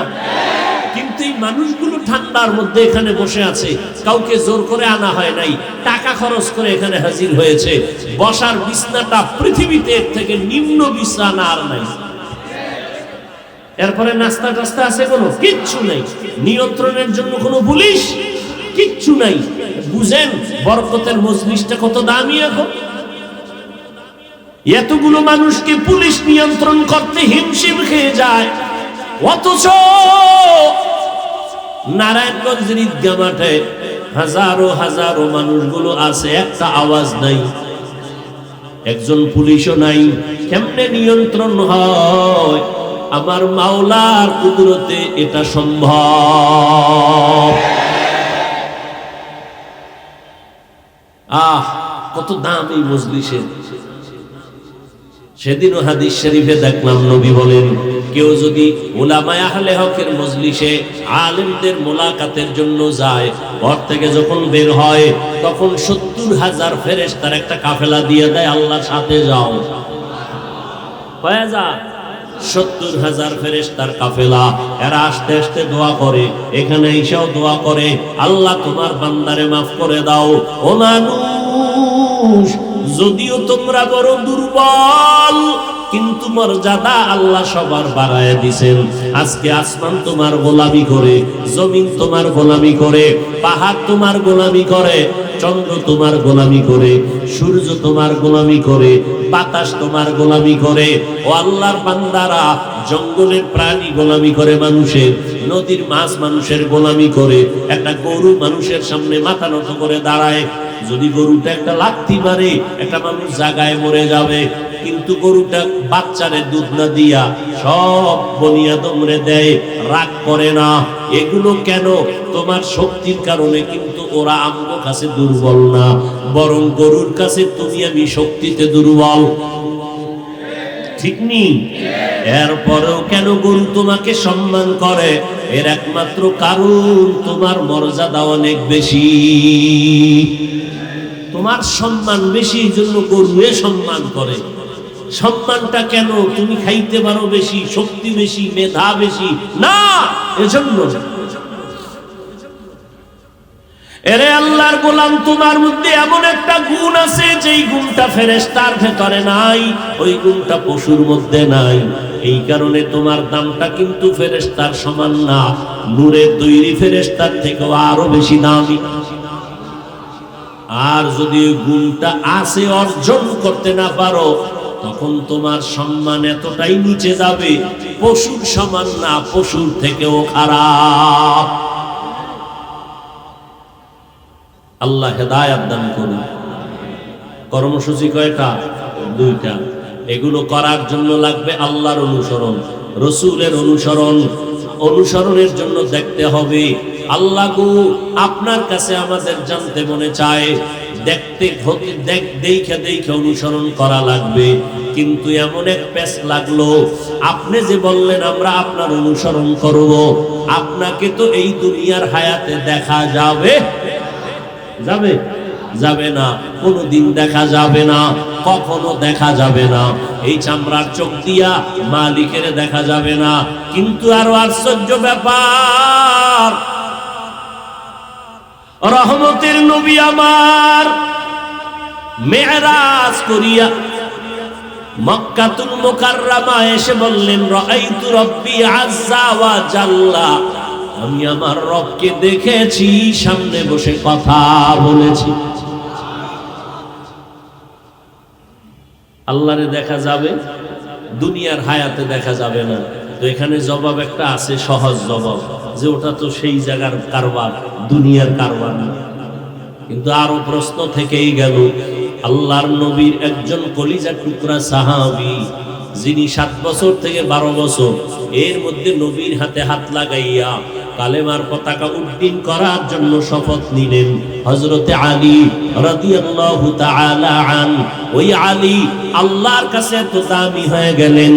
Speaker 1: কিন্তু এই মানুষগুলো ঠান্ডার মধ্যে এখানে বসে আছে, কাউকে জোর করে আনা হয় নাই, টাকা খরচ করে এখানে হাজির হয়েছে। বসার বিছনাটা পৃথিবীতে এর থেকে নিম্ন বিছানা আর নাই। এরপরে নাস্তা টাস্তা আছে কোনো কিচ্ছু নাই, নিয়ন্ত্রণের জন্য কোনো পুলিশ কিচ্ছু নাই। বুঝেন বরকতের মজলিসটা কত দামি এখন। এতগুলো মানুষকে পুলিশ নিয়ন্ত্রণ করতে হিমশিম খেয়ে যায়, অথচ নারায়ণগঞ্জের ঈদগাহ মাঠে হাজারো হাজারো মানুষগুলো আছে, একটা আওয়াজ নাই, একজন পুলিশও নাই। কেমনে নিয়ন্ত্রণ হয়? আমার মাওলার কুদরতে এটা সম্ভব। কত দাম এই মজলিসের। সেদিনও হাদিস শরীফে দেখলাম নবী বলেন, কেউ যদি উলামায়ে আহলে হকের মজলিসে আলেমদের মোলাকাতের জন্য যায়, ঘর থেকে যখন বের হয় তখন 70,000 ফেরেশতার একটা কাফেলা দিয়ে দেয়, আল্লাহর সাথে যাও হয়ে যা। 70,000 ফেরেশতার কাফেলা, এরা আস্তে আস্তে দোয়া করে, এখানে এসেও দোয়া করে, আল্লাহ তোমার বান্দারে মাফ করে দাও। ও মানুষ, যদিও তোমরা বড় দুর্বল, কিন্তু মর্যাদা আল্লাহ সবার বাড়ায় দিছেন। আজকে আসমান তোমার গোলামি করে, জমিন তোমার গোলামি করে, পাহাড় তোমার গোলামি করে, চন্দ্র তোমার গোলামি করে, সূর্য তোমার গোলামি করে, বাতাস তোমার গোলামি করে। ও আল্লাহর বান্দারা, জঙ্গলের প্রাণী গোলামি করে মানুষের, নদীর মাছ মানুষের গোলামি করে। একটা গরু মানুষের সামনে মাথা নত করে দাঁড়ায়, যদি গরুটা একটা লাথি মারে একটা মানুষ জায়গায় মরে যাবে, কিন্তু গরুটা বাচ্চারে দুধ না দিয়া সব বনিয়াদমরে দেয়, রাগ করে না। এগুলো কেন? তোমার শক্তির কারণে। কিন্তু ওরা আমগো কাছে দুর্বল না, বরং গরুর কাছে তুমি আমি শক্তিতে দুর্বল, ঠিক নি? এরপরেও কেন গরু তোমাকে সম্মান করে? এর একমাত্র কারণ তোমার মর্যাদা অনেক বেশি, তোমার সম্মান বেশি, এই জন্য গরুয়ে সম্মান করে। সম্মানটা কেন? তুমি খাইতে পারো বেশি, শক্তি বেশি, মেধা বেশি না, এজন্য। এরে আল্লাহর গোলাম, তোমার মধ্যে এমন একটা গুণ আছে যেই গুণটা ফেরেশতার ভেতরে নাই, ওই গুণটা পশুর মধ্যে নাই। এই কারণে তোমার দামটা কিন্তু ফেরেশতার সমান না, নূরের তৈরি ফেরেশতার থেকেও আরো বেশি দামি। আর যদি ওই গুণটা আছে অর্জন করতে না পারো, তখন তোমার সম্মান এতটাই নিচে যাবে, পশুর সমান না, পশুর থেকেও খারাপ। আল্লাহ হেদায়েত দান করুন। কর্মসূচি কয়টা? 2টা। এগুলো করার জন্য লাগবে আল্লাহর অনুসরণ, রসুলের অনুসরণ। অনুসরণের জন্য দেখতে হবে আল্লাহ গো, আপনার কাছে আমাদের জানতে মনে চায়, দেখতে দেখে দেখে অনুসরণ করা লাগবে। কিন্তু এমন এক পেশ লাগলো, আপনি যে বললেন আমরা আপনার অনুসরণ করব, আপনাকে তো এই দুনিয়ার হায়াতে দেখা যাবে? যাবে? যাবে না, কোনোদিন দেখা যাবে না, কখনো দেখা যাবে না। এই চামড়ার চোখ দিয়া মালিকের দেখা যাবে না। কিন্তু আরো আশ্চর্য ব্যাপার, রহমতের নবী আমার মেরাজ করিয়া মক্কাতুল মুকাররমা এসে বললেন, রাআইতু রাব্বি আযজা ওয়া জাল্লা, আমি আমার রবকে দেখেছি, সামনে বসে কথা বলেছি। আল্লাহরে দেখা যাবে, দুনিয়ার হায়াতে দেখা যাবে না। তো এখানে জবাব একটা আছে, সহজ জবাব, যে ওটা তো সেই জায়গার কারবার, দুনিয়ার কারবার না। কিন্তু আরো প্রশ্ন থেকেই গেল, আল্লাহর নবীর একজন কলিজার টুকরা সাহাবী যিনি 7 বছর থেকে 12 বছর এর মধ্যে নবীর হাতে হাত লাগাইয়া কালেমার পতাকা উড্ডীন করার জন্য শপথ নিলেন হযরতে আলী রাদিয়াল্লাহু তাআলা আন। ওই আলী আল্লাহর কাছে এত দামি হয়ে গেলেন,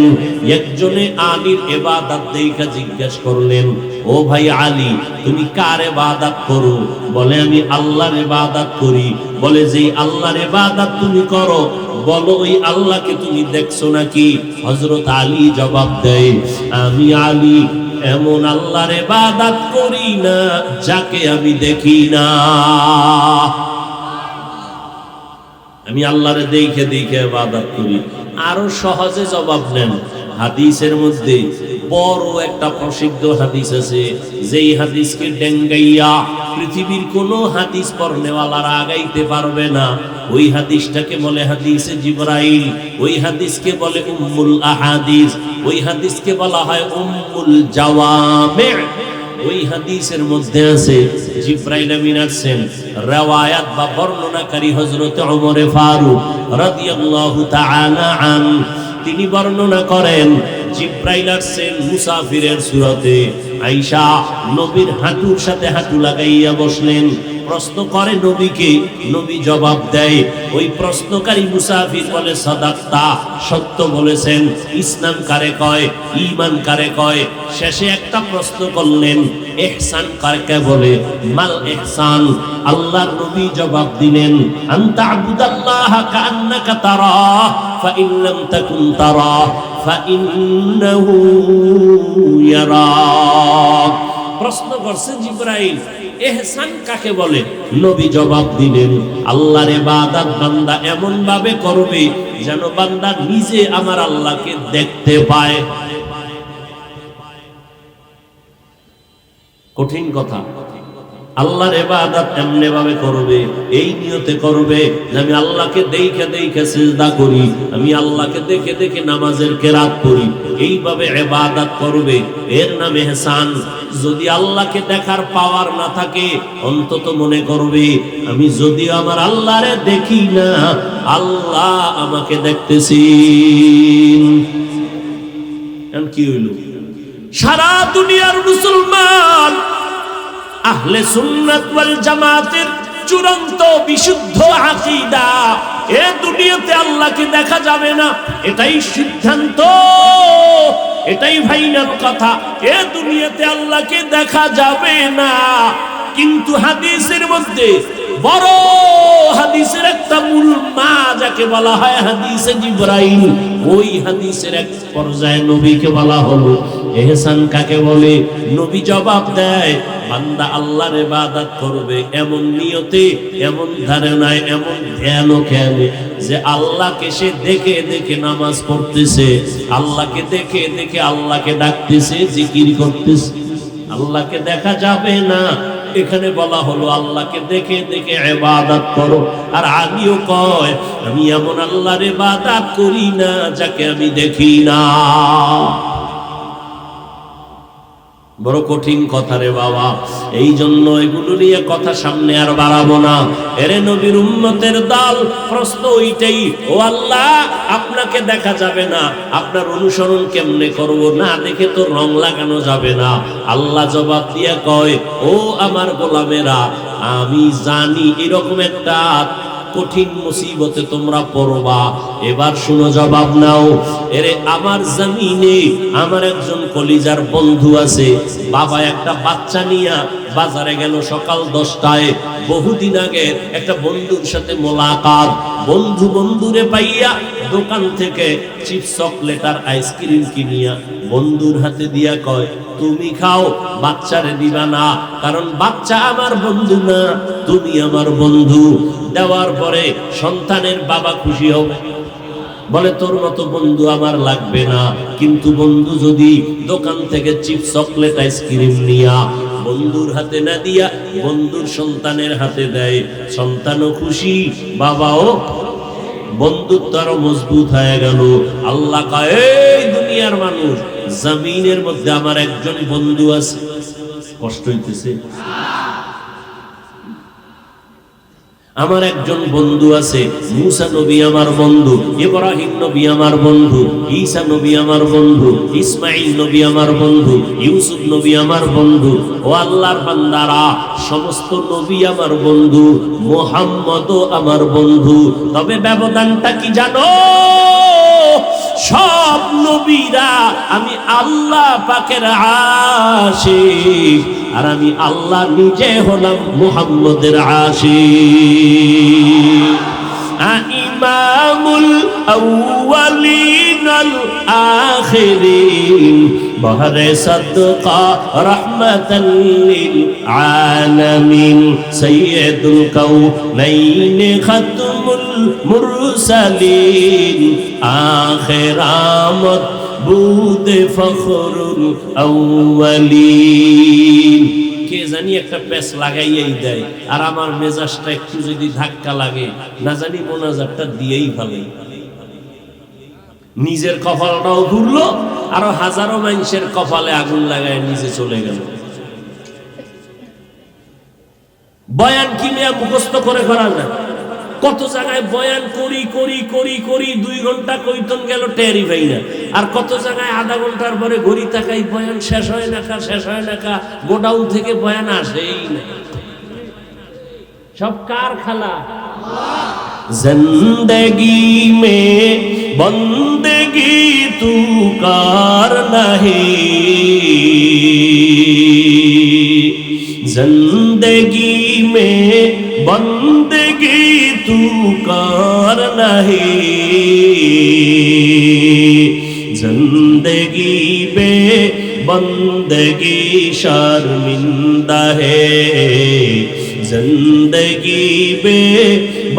Speaker 1: একজনে আলীর ইবাদত দেখে জিজ্ঞেস করলেন, ও ভাই আলী, তুমি কার ইবাদত করো? বলে, আমি আল্লাহর ইবাদত করি। বলে, যেই আল্লাহর ইবাদত তুমি করো, বলো ওই আল্লাহকে তুমি দেখছো নাকি? হযরত আলী জবাব দেয়, আমি আলী এমন আল্লাহর ইবাদত করি না যাকে আমি দেখি না। আমি আল্লাহরে দেখে দেখে ইবাদত করি। আরো সহজে জবাব নেন। হাদিসের মধ্যে বড় একটা প্রসিদ্ধ হাদিস আছে, যেই হাদিসকে ডেঙ্গাইয়া পৃথিবীর কোনো হাদিস পড়নেওয়ালারা আগাইতে পারবে না। ওই হাদিসটাকে বলে হাদিসে জিবরাইল, ওই হাদিসকে বলে উম্মুল আহাদিস, ওই হাদিসকে বলা হয় উম্মুল জাওয়ামি। ওই হাদিসের মধ্যে আছে জিবরাইল আমিন আসেন, riwayat বা বর্ণনাকারী হযরত ওমর ফারুক রাদিয়াল্লাহু তাআলা আন। তিনি বর্ণনা করেন জিবরাইল আসেন মুসাফিরের সুরতে, আয়েশা নবীর হাঁটুর সাথে হাঁটু লাগাইয়া বসলেন। প্রশ্ন করে নবীকে, নবী জবাব দেয়। ওই প্রশ্নকারী মুসাফির বলে, সাদাক্তা, সত্য বলেছেন। ইসলাম কারে কয়, ঈমান কারে কয়? শেষে একটা প্রশ্ন করলেন, ইহসান কাকে বলে? মাল ইহসান? আল্লাহর নবী জবাব দিলেন, আনতা আবুদাল্লাহা কাআন্নাকা তারাহ ফাইন লাম তাকুন তারাহ ফাইন্নাহু ইয়ারাক। প্রশ্ন করছে জিবরাইল, ইহসান কাকে বলে? নবী জবাব দিলেন, আল্লাহর ইবাদত বান্দা এমন ভাবে করবে যেন বান্দা নিজে আমার আল্লাহকে দেখতে পায়। কঠিন কথা। আল্লাহর ইবাদত এমনি ভাবে করবে, এই নিয়তে করবে যে আমি আল্লাহকে দেখে দেখে সিজদা করি, আমি আল্লাহকে দেখে দেখে নামাজের কিরাত করি, এইভাবে ইবাদত করবে। এর নাম ইহসান। যদি আল্লাহকে দেখার পাওয়ার না থাকে, অন্তত মনে করবে আমি যদি আমার আল্লাহরে দেখি না, আল্লাহ আমাকে দেখতেছেন। এখন কি হইল? সারা দুনিয়ার মুসলমান আহলে সুন্নাত ওয়াল জামাতের চূড়ান্ত বিশুদ্ধ আকীদা, এ দুনিয়াতে আল্লাহকে দেখা যাবে না, এটাই সিদ্ধান্ত, এটাই ফাইনাল কথা। এ দুনিয়াতে আল্লাহকে দেখা যাবে না। কিন্তু হাদিসের মধ্যে বড় হাদিসের একটা মূল মা যাকে বলা হয় হাদিসে জিবরাইল, ওই হাদিসের এক পর্যায়ে নবীকে বলা হলো ইহসান কাকে বলে? নবী জবাব দেয়, বান্দা আল্লাহর ইবাদত করবে এমন নিয়তে, এমন ধারণায়, এমন ধ্যান ও খেয়ালে যে আল্লাহকে সে দেখে দেখে নামাজ পড়তেছে, আল্লাহকে দেখে দেখে আল্লাহকে ডাকতেছে, জিকির করতেছে। আল্লাহকে দেখা যাবে না, এখানে বলা হলো আল্লাহকে দেখে দেখে ইবাদত করো। আর আমিও কয়, আমি এমন আল্লাহর ইবাদত করি না যাকে আমি দেখি না। বড় কঠিন কথা রে বাবা। এই জন্য এগুলো নিয়ে কথা সামনে আর বাড়াবো না। এরে নবীর উম্মতের দল, প্রশ্ন ওইটাই, ও আল্লাহ আপনাকে দেখা যাবে না, আপনার অনুসরণ কেমনে করব? না দেখে তো রং লাগানো যাবে না। আল্লাহ জবাব দিয়ে কয়, ও আমার গোলামেরা, আমি জানি এরকম একটা কঠিন মুসিবতে তোমরা পড়বা। এবার শুনো, জবাব নাও। এরে আমার জমিনে আমার একজন কলিজার বন্ধু আছে। বাবা একটা বাচ্চা নিয়া বাজারে গেল সকাল 10টায়। বহুদিন আগে একটা বন্ধুর সাথে মোলাকাত। বন্ধু বন্ধুরে পাইয়া দোকান থেকে চিপস, চকলেট আর আইসক্রিম কিনিয়া বন্ধুর হাতে দিয়া কয়, তুমি খাও, বাচ্চারে দিবা না, কারণ বাচ্চা আমার বন্ধু না, তুমি আমার বন্ধু। দেওয়ার পরে সন্তানের বাবা খুশি হবে, বলে তোর মতো বন্ধু আমার লাগবে না। কিন্তু বন্ধু যদি দোকান থেকে চিপস, চকলেট, আইসক্রিম নিয়া বন্ধুর হাতে না দিয়া বন্ধুর সন্তানের হাতে দেয়, সন্তানও খুশি, বাবাও, বন্ধুত্ব আরো মজবুত হয়ে গেল। আল্লাহ কয়, এই দুনিয়ার মানুষ, জমিনের মধ্যে আমার একজন বন্ধু আছে। কষ্ট হইতেছে? আমার একজন বন্ধু আছে, মুসা নবী আমার বন্ধু, ইব্রাহিম নবী আমার বন্ধু, ঈসা নবী আমার বন্ধু, ইসমাইল নবী আমার বন্ধু, ইউসুফ নবী আমার বন্ধু। ও আল্লাহর বান্দারা, সমস্ত নবী আমার বন্ধু, মুহাম্মদও আমার বন্ধু। তবে ব্যবধানটা কি জানো? সব নবীরা আমি আল্লাহ পাকের আশিক, আর আমি আল্লাহ নিজে হলাম মুহাম্মদের আশিক। ইমামুল আউয়ালিন আল আখিরিন, বহরে সাদকা রাহমাতাল লিল আলামিন, সাইয়্যিদুল কাউনাইন খাতমুল মুরসালিন, আখির আমত বুদে ফখরুল আউয়ালিন। কে জানি একটা প্যাচ লাগাইয়াই দেয়, আর আমার মেজাজটা একটু যদি ধাক্কা লাগে, না জানি মোনাজাতটা দিয়েই ফেলে। নিজের কপালটাও ঘুরলো, আরো হাজারো মানুষের কপালে আগুন লাগায় নিজে চলে গেল। বয়ান কিমিয়া মুখস্থ করে করা যায়। কত জায়গায় বয়ান করি করি করি করি 2 ঘন্টা কইতন গেল টেরি ভাই না, আর কত জায়গায় আধা ঘন্টার পরে ঘড়ি তাকাই বয়ান শেষ হয় না কা, শেষ হয় না কা, গোডাউন থেকে বয়ান আসেই না। সব কার খেলা? জিন্দগি মে বন্দেগি তু কার নাহি, জিন্দগি মে বন্দেগি তু কার নাহি, जिंदगी बे बंदगी शर्मिंदा है, जिंदगी बे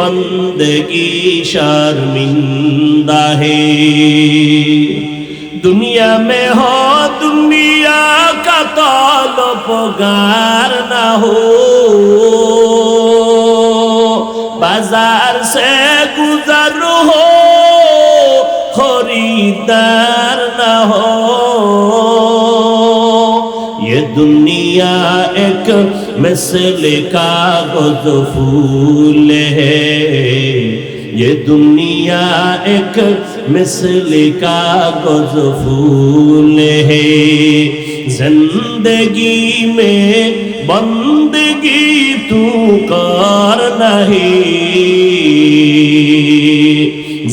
Speaker 1: बंदगी शर्मिंदा है। दुनिया में हो दुनिया का तलबगार ना हो, बाजार से गुजर हो खरीदार ना हो। ये दुनिया एक मिसले कागज फूल है, ये दुनिया एक मिसले कागज फूल है। जिंदगी में बंदगी तू कर नहीं,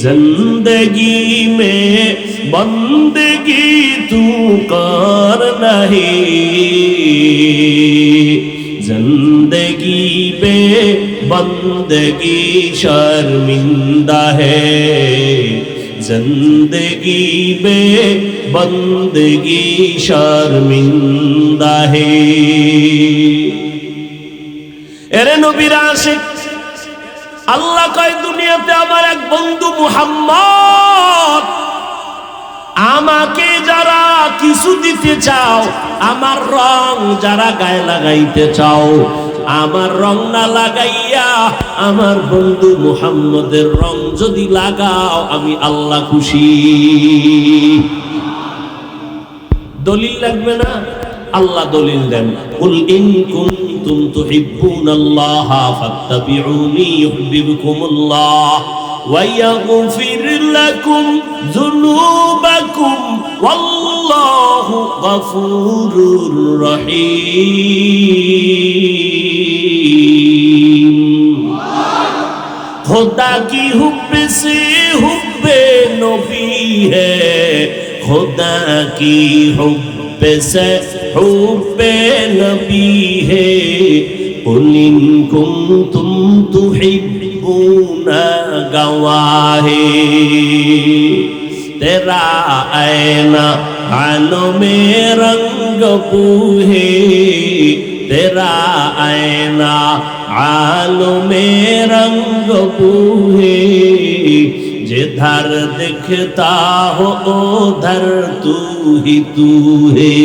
Speaker 1: जिंदगी में बंदगी तू कर नहीं, जिंदगी पे बंदगी शर्मिंदा है, जिंदगी पे बंदगी शर्मिंदा है। এরে নবীর আশিক, আল্লাহ কয় দুনিয়াতে আমার এক বন্ধু মুহাম্মদ, আমাকে যারা কিছু দিতে চাও, আমার রং যারা গায়ে লাগাইতে চাও, আমার রং না লাগাইয়া আমার বন্ধু মুহাম্মদের রং যদি লাগাও, আমি আল্লাহ খুশি। দলিল লাগবে না? আল্লাহ দলিল দেন, কুল ইন কুনতুম তুহিব্বুনাল্লাহ ফাত্তাবিউনি ইউহিব্বুকুমুল্লাহ ওয়া ইয়াগফির লাকুম যুনুবাকুম ওয়াল্লাহু গফুরুর রহিম। खुदा की हुब्ब से हुब्बे नबी है, खुदा की हुब्ब से हुब्बे नबी है। कुल इन कुंतुम तुहिब्बूना गवाहे, तेरा ऐना आलों में रंग बूहे, तेरा ऐना आलों में रंग बूहे। जिधर दिखता हो उधर तू ही तू है।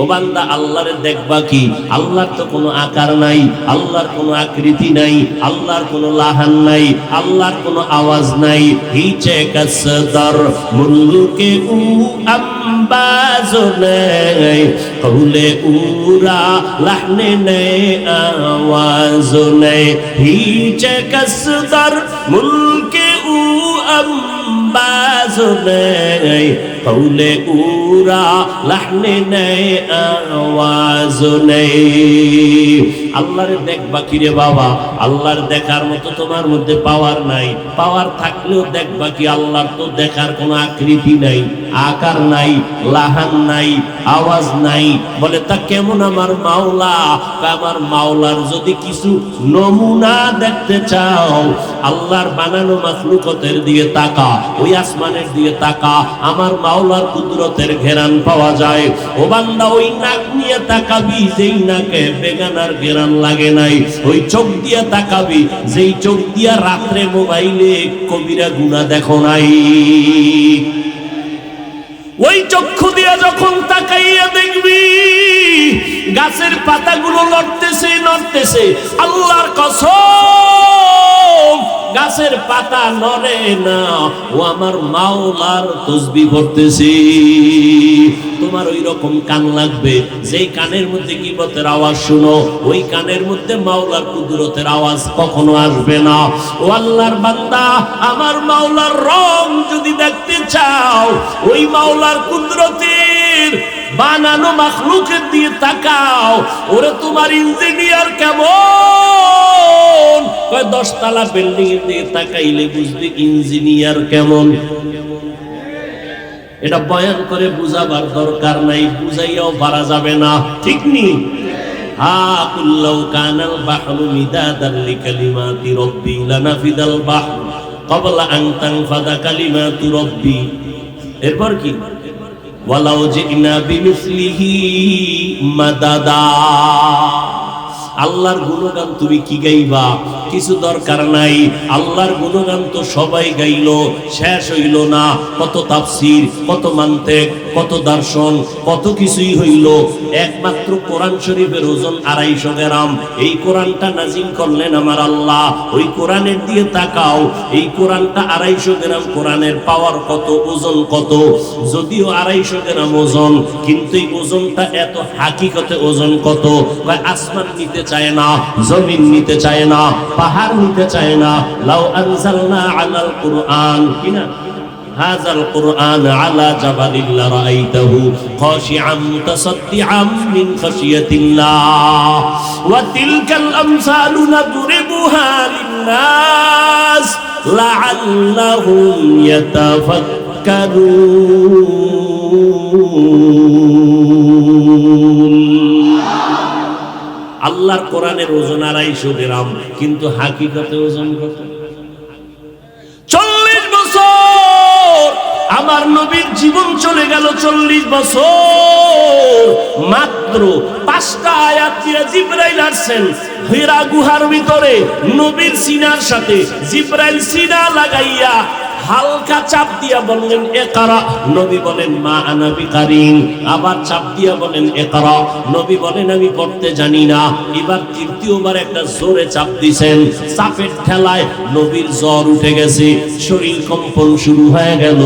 Speaker 1: ও বান্দা, আল্লাহর দেখবা কি? আল্লাহর তো কোনো আকার নাই, আল্লাহর কোনো আকৃতি নাই, আল্লাহর কোনো লাহান নাই, আল্লাহর কোনো আওয়াজ নাই। হিচে কসদর মুলকে উ आम्बाज नहीं कौले उरा लहने नहीं आवाज नहीं हीचे कसदर मुल्के उ अम्बाज नहीं कौले उरा लहने नहीं आवाज नहीं আল্লাহরে দেখবা কি রে বাবা আল্লাহর দেখার মতো তোমার মধ্যে পাওয়ার নাই পাওয়ার থাকলেও দেখবা কি আল্লাহর তো দেখার কোনো আকৃতি নাই আকার নাই লাহান নাই আওয়াজ নাই বলে তা কেমন আমার মাওলা আমার মাওলার যদি কিছু নমুনা দেখতে চাও আল্লাহর বানানো মাখলুকতের দিকে তাকা ওই আসমানের দিকে তাকা আমার মাওলার কুদরতের ঘেরান পাওয়া যায় ও বান্দা ওই নাক নিয়ে তাকাবি যেই নাকে বেগানার ঘেরান লাগে নাই ওই চোখ দিয়া তাকাবি যেই চোখ দিয়া রাত্রে মোবাইলে কবিরা গুনাহ দেখো নাই ওই চক্ষু দিয়া যখন তাকাইয়া দেখবি গাছের পাতাগুলো নড়তেছে নড়তেছে আল্লাহর কসম গাছের পাতা নড়ে না ও আমার মাওলার তাসবিহ পড়তেছি তোমার ওই রকম কান লাগবে যেই কানের মধ্যে গীবতের আওয়াজ শুনো ওই কানের মধ্যে মাওলার কুদরতের আওয়াজ কখনো আসবে না ও আল্লাহর বান্দা আমার মাওলার রং যদি দেখতে চাও ওই মাওলার কুদরতের বানানো মাখলুকের দিয়ে তাকাও ওরে তোমার ইঞ্জিনিয়ার কেমন কয় 10 তলা বিল্ডিং এর দিকে তাকাইলে বুঝবে ইঞ্জিনিয়ার কেমন এটা বয়ান করে বুঝাবার দরকার নাই বুঝাইয়াও পারা যাবে না ঠিক নি হা কুল্লাউ কানাল বাহরু মিদাদাল লিকালিমাতি রাব্বি লানাফিদাল বাহরু ক্বাবলা আন তানফাদা কালিমাতু রাব্বি এরপর কি ওয়ালাউ জিনা বিমিসলিহি মাদাদা আল্লাহর গুণগান তুমি কি গাইবা কিছু দরকার নাই আল্লাহর গুণগান তো সবাই গাইলো শেষ হইল না কত তাফসীর কত মান্তিক কত দর্শন কত কিছুই হইল একমাত্র কোরআন শরীফের ওজন 250 গ্রাম এই কোরআনটা নাজিল করলেন আমার আল্লাহ ওই কোরআনের দিয়ে তাকাও এই কোরআনটা 250 গ্রাম কোরআনের পাওয়ার কত ওজন কত যদিও 250 গ্রাম ওজন কিন্তু এই ওজনটা এত হাকিকতে ওজন কত আসমান নিতে চায় না জমিন নিতে চায় না পাহাড় নিতে চায় না লাউ আনজালনা আলাল কুরআন কিনা হাযাল কুরআন আলা জাবালিল লারাইতাহু খাশিআম মুতাসাদ্দিআম মিন খাশিয়াতিল্লাহ ওয়া তিলকাল আমসালু নাদরিবুহা লিন-নাস লাআল্লাহুম ইয়াতাফাক্কারুন আল্লাহর কোরআনের ওজন 250 গ্রাম কিন্তু হাকিকতে ওজন কত 40 বছর আমার নবীর জীবন চলে গেল 40 বছর মাত্র 5টা আয়াত দিয়ে জিবরাইল আসছেন হীরা গুহার ভিতরে নবীর সিনার সাথে জিবরাইল সিনা লাগাইয়া হালকা চাপ দিয়া বললেন ইকরা নবী বলেন মা আনা বিকারিন আবার চাপ দিয়া বলেন ইকরা নবী বলেন আমি পড়তে জানি না এবার তৃতীয়বার একটা জোরে চাপ দিবেন চাপের ঠেলায় নবীর জ্বর উঠে গেছে শরীর কম্পন শুরু হয়ে গেল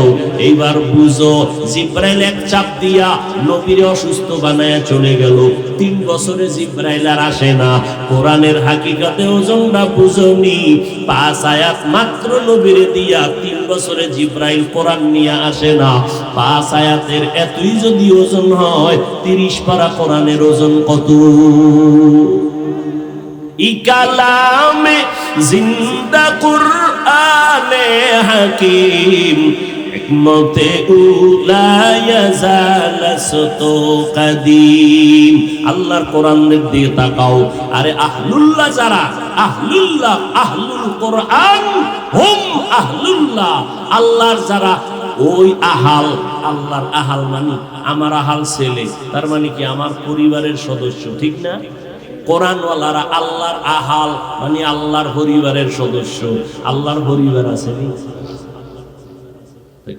Speaker 1: এইবার বুঝো জিবরাইল এক চাপ দিয়া নবীর অসুস্থ বানায়া চলে গেল 3 বছরে জিবরাইল আর আসে না কোরআনের হাকিকতে ওজনটা বুঝনি 5 আয়াত মাত্র নবীরে দিয়া 3 বছরে জিবরাইল কোরআন নিয়ে আসে না 5 আয়াতের এতই যদি ওজন হয় 30 পারা কোরআনের ওজন কত ই কালামে জিন্দা কুরআনে হাকিম হিকমতে উলা ইয়াজালাসতু কাদিম আল্লাহর কোরআনের দিকে তাকাও আরে আহলুল্লাহ যারা আহলুল্লাহ আহলুল কোরআন হুম আহলুল্লাহ আল্লাহর যারা ওই আহাল আল্লাহর আহাল মানে আমার আহাল ছেলে তার মানে কি আমার পরিবারের সদস্য ঠিক না কোরআনওয়ালারা আল্লাহর আহাল মানে আল্লাহর পরিবারের সদস্য আল্লাহর পরিবার আছে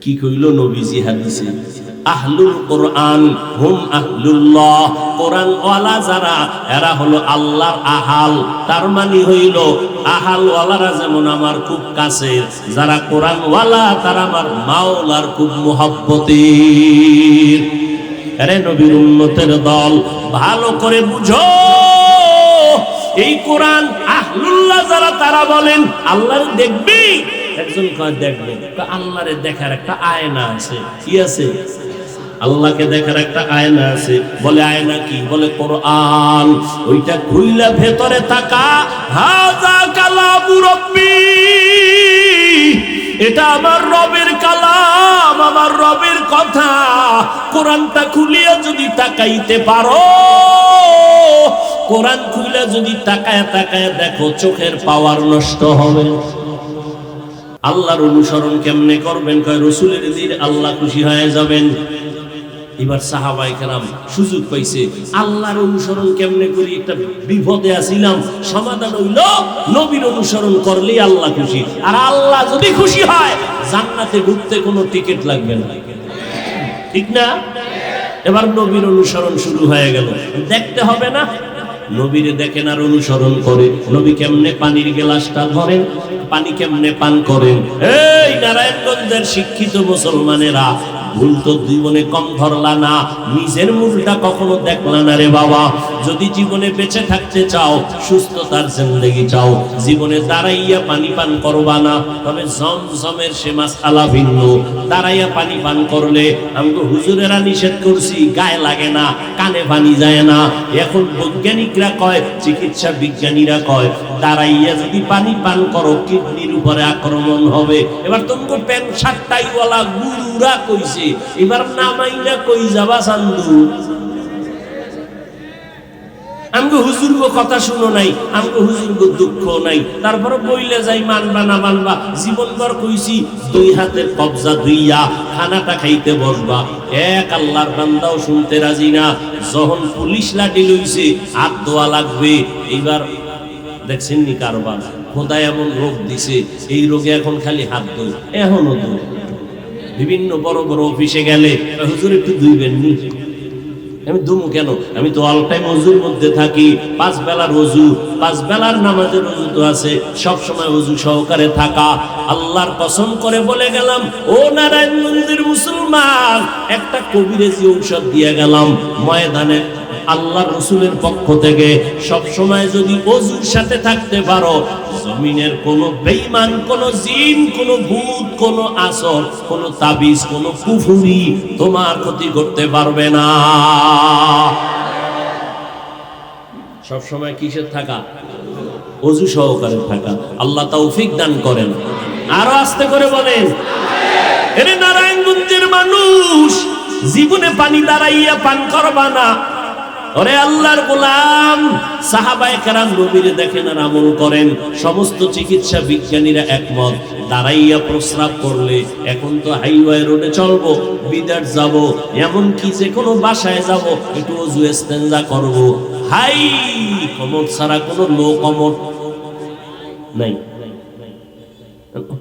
Speaker 1: কি কইল নবীজি হাদিসে আহলুল কোরআন হুম আহলুল্লাহ, কোরআন ওয়ালা যারা এরা হলো আল্লাহর আহাল। তার মানে হইল আহাল ওয়ালারা যেমন আমার খুব কাছের, যারা কোরআন ওয়ালা তারা আমার মাওলার খুব মুহাব্বতের। আরে নবীর উম্মতের দল, ভালো করে বুঝো, এই কোরআন আহলুল্লাহ যারা তারা বলেন আল্লাহর দেখবি। একজন কয় দেখবে, আল্লাহরে দেখার একটা আয়না আছে। কি আছে? আল্লাহকে দেখার একটা আয়না আছে। বলে আয়না কি? বলে কোরআন। ওইটা খুইলা ভেতরে তাকা, হাযা কালামু রাব্বি, এটা আমার রবের কালাম, আমার রবের কথা। কোরআনটা খুলিয়া যদি তাকাইতে পারো, কোরআন খুলে যদি তাকায় তাকায় দেখো, চোখের পাওয়ার নষ্ট হবে। আল্লাহর অনুসরণ কেমনে করবেন? কয় রাসূলের দিন আল্লাহ খুশি হয়ে যাবেন। এবার সাহাবায়ে কেরাম সুযোগ পাইছে, আল্লাহর অনুসরণ কেমনে করি, একটা বিপদে আছিলাম। সমাধান হইল নবীর অনুসরণ করলেই আল্লাহ খুশি। আর আল্লাহ যদি খুশি হয়, জান্নাতে ঢুকতে কোনো টিকিট লাগবে না। ঠিক না? এবার নবীর অনুসরণ শুরু হয়ে গেল। দেখতে হবে না, নবীরে দেখেন আর অনুসরণ করে। নবী কেমনে পানির গ্লাসটা ধরেন, পানি কেমনে পান করেন। এই নারায়ণগঞ্জের শিক্ষিত মুসলমানেরা, ভুল তো জীবনে কম ধরলা না, নিজের মূলটা কখনো দেখলা না রে বাবা। যদি জীবনে বেঁচে থাকতে চাও, সুস্থতার জিন্দেগি চাও, জীবনে দাঁড়াইয়া পানি পান করবা না। তবে জমজমের সে মাসআলা ভিন্ন। দাঁড়াইয়া পানি পান করলে আমগো হুজুরেরা নিষেধ করছি, গায়ে লাগে না, কানে পানি যায় না। এখন বৈজ্ঞানিকরা কয়, চিকিৎসা বিজ্ঞানীরা কয়, দাঁড়াইয়া যদি পানি পান করো কিডনির উপরে আক্রমণ হবে। এবার তোমগো প্যান্ট শার্টটাই ওয়ালা গুরুরা কইছে, এবার নামাইনা কই যাবা চান্দু? আমগো হুজুরগো কথা শুনো নাই, আমগো হুজুরগো দুঃখ নাই, তারপরে বইলে যাই মানবা না মানবা। জীবনভর কইছি, দুই হাতের কবজা দুইয়া খানাটা খাইতে বসবা। এক আল্লাহর বান্দাও শুনতে রাজি না। যখন পুলিশ লাঠি লইছে, হাত ধোয়া লাগবে। এইবার দেখছেন নি কারবার, খোদা এমন রোগ দিছে, এই রোগে এখন খালি হাত ধোয়। এখনো তো বিভিন্ন বড় বড় অফিসে গেলে, হুজুর একটু ধুইবেন নি। আমি দুমু কেন? আমি তো অল টাইম ওযুর মধ্যে থাকি। 5 বেলার ওযু, 5 বেলার নামাজের ওযু তো আছে, সব সময় ওযু সহকারে থাকা। আল্লাহর কসম করে বলে গেলাম, ও নারায়ণগঞ্জের মুসলমান, একটা কবিরাজি ঔষধ দিয়ে গেলাম ময়দানে। আল্লাহর রাসূলের পক্ষ থেকে সব সময় যদি ওযুর সাথে থাকতে পারো, জমিনের কোন বেঈমান, কোন জিন, কোন ভূত, কোন আসর, কোন তাবিজ, কোন কুফরি তোমার ক্ষতি করতে পারবে না। সব সময় কিসের থাকা? ওযু সহকারে থাকা। আল্লাহ তৌফিক দান করেন। আরো আস্তে করে বলেন, এরে নারায়ণগঞ্জের মানুষ, জীবনে পানি দাঁড়াইয়া পান করবা না। ওরে আল্লাহর গোলাম, সাহাবায়ে কেরাম নবীরে দেখেন আর আমল করেন। সমস্ত চিকিৎসা বিজ্ঞানীরা একমত, দাঁড়াইয়া প্রস্রাব করলে, এখন তো হাইওয়ে রোডে চলবো, বিদেশ যাব, এমন কি যে কোনো বাসায় যাব, একটু ওযু ইস্তেনজা করব, হাই কমোড ছাড়া কোনো লো কমোড নাই।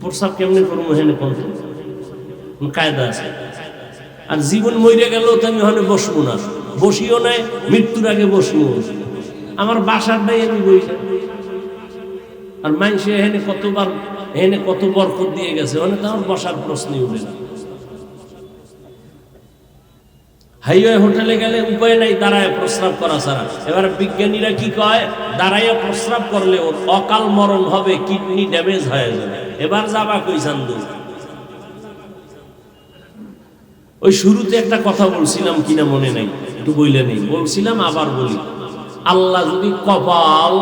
Speaker 1: প্রস্রাব কেমনে করবো? হেনে কোন কায়দা আছে? আর জীবন মরে গেলেও তো আমি ওখানে বসবো না, বসিও নাই, মৃত্যুর আগে বসবো। আমার বাসার নাই, আমি বই। আর মানুষে এখানে কতবার, এখানে কত বরকত দিয়ে গেছে, ওখানে তো আমার বসার প্রশ্নই উঠে না। হাইওয়ে হোটেলে গেলে উপায় নাই, দাঁড়ায় প্রস্রাব করা ছাড়া। এবার বিজ্ঞানীরা কি কয়, দাঁড়াইয়া প্রস্রাব করলে ওর অকাল মরণ হবে, কিডনি ড্যামেজ হয়ে যাবে। এবার যাবা কই চান্দু? ওই শুরুতে একটা কথা বলছিলাম, কিনা মনে নাই, একটু বইলে নেই, বলছিলাম আবার বলি। আল্লাহ যদি কপাল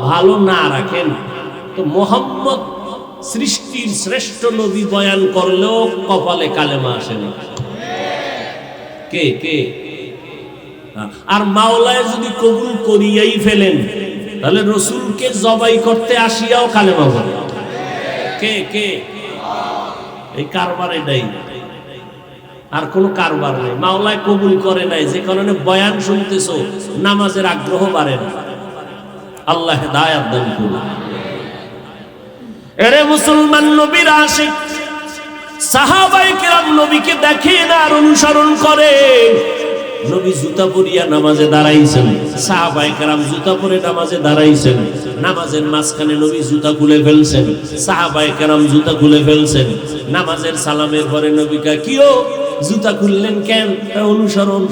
Speaker 1: ভালো না রাখেন, তো মুহাম্মদ সৃষ্টির শ্রেষ্ঠ নবী বয়ান করলেও কপালে কালেমা আসে না। কে কে? আর মাওলায় যদি কবুল করিয়াই ফেলেন, তাহলে রসুলকে জবাই করতে আসিয়াও কালেমা বলে। কে কে? এই কারবারে নাই, আর কোন কারবার নেই। মাওলায় কবুল করে নাই, যে কারণে বয়ান শুনতেছো, নামাজের আগ্রহ বাড়ে না। আল্লাহ হেদায়েত দান করুন। এরে মুসলমান নবীর আশিক, সাহাবায়ে কেরাম নবীকে দেখেন আর অনুসরণ করেন। নবী জুতা পরিয়া নামাজে দাঁড়াইছেন, সাহাবায়ে কেরাম জুতা পরে নামাজে দাঁড়াইছেন। নামাজের মাঝখানে নবী জুতা খুলে ফেলছেন, সাহাবায়ে কেরাম জুতা খুলে ফেলছেন। নামাজের সালামের পরে নবী কয়, কিও জুতা খুললেন কেন? অনুসরণ,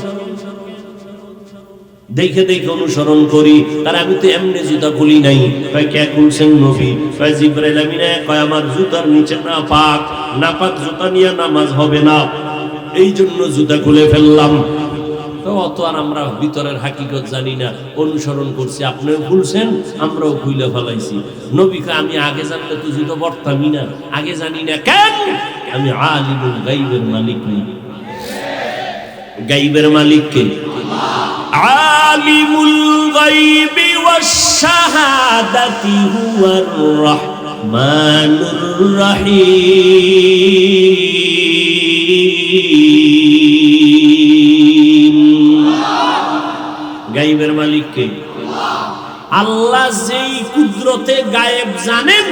Speaker 1: দেখে দেখে অনুসরণ করি, আর আমি তো এমনি জুতা খুলি নাই। কয় কে খুলছেন নবী? কয় জিবরাইল আমিন। কয় আমার জুতার নিচে নাপাক, নাপাক জুতা নিয়ে নামাজ হবে না, এই জন্য জুতা খুলে ফেললাম। তো অত আর আমরা ভিতরের হাকিকত জানি না, অনুসরণ করছি। আপনিও খুলছেন, আমরাও খুলে ফেলাইছি। নবী কয় আমি আগে জানলে তো জুতা পরতামই না, আগে জানি না কেন? আমি আলিমুল গায়বের মালিক নই। গায়বের মালিক কে? আলিমুল গায়বি ওয়াশ শাহাদাতি হুয়ার রাহমানুর রহিম। গায়বের মালিক কে? আল্লাহ। যেই কুদরতে গায়েব জানেন,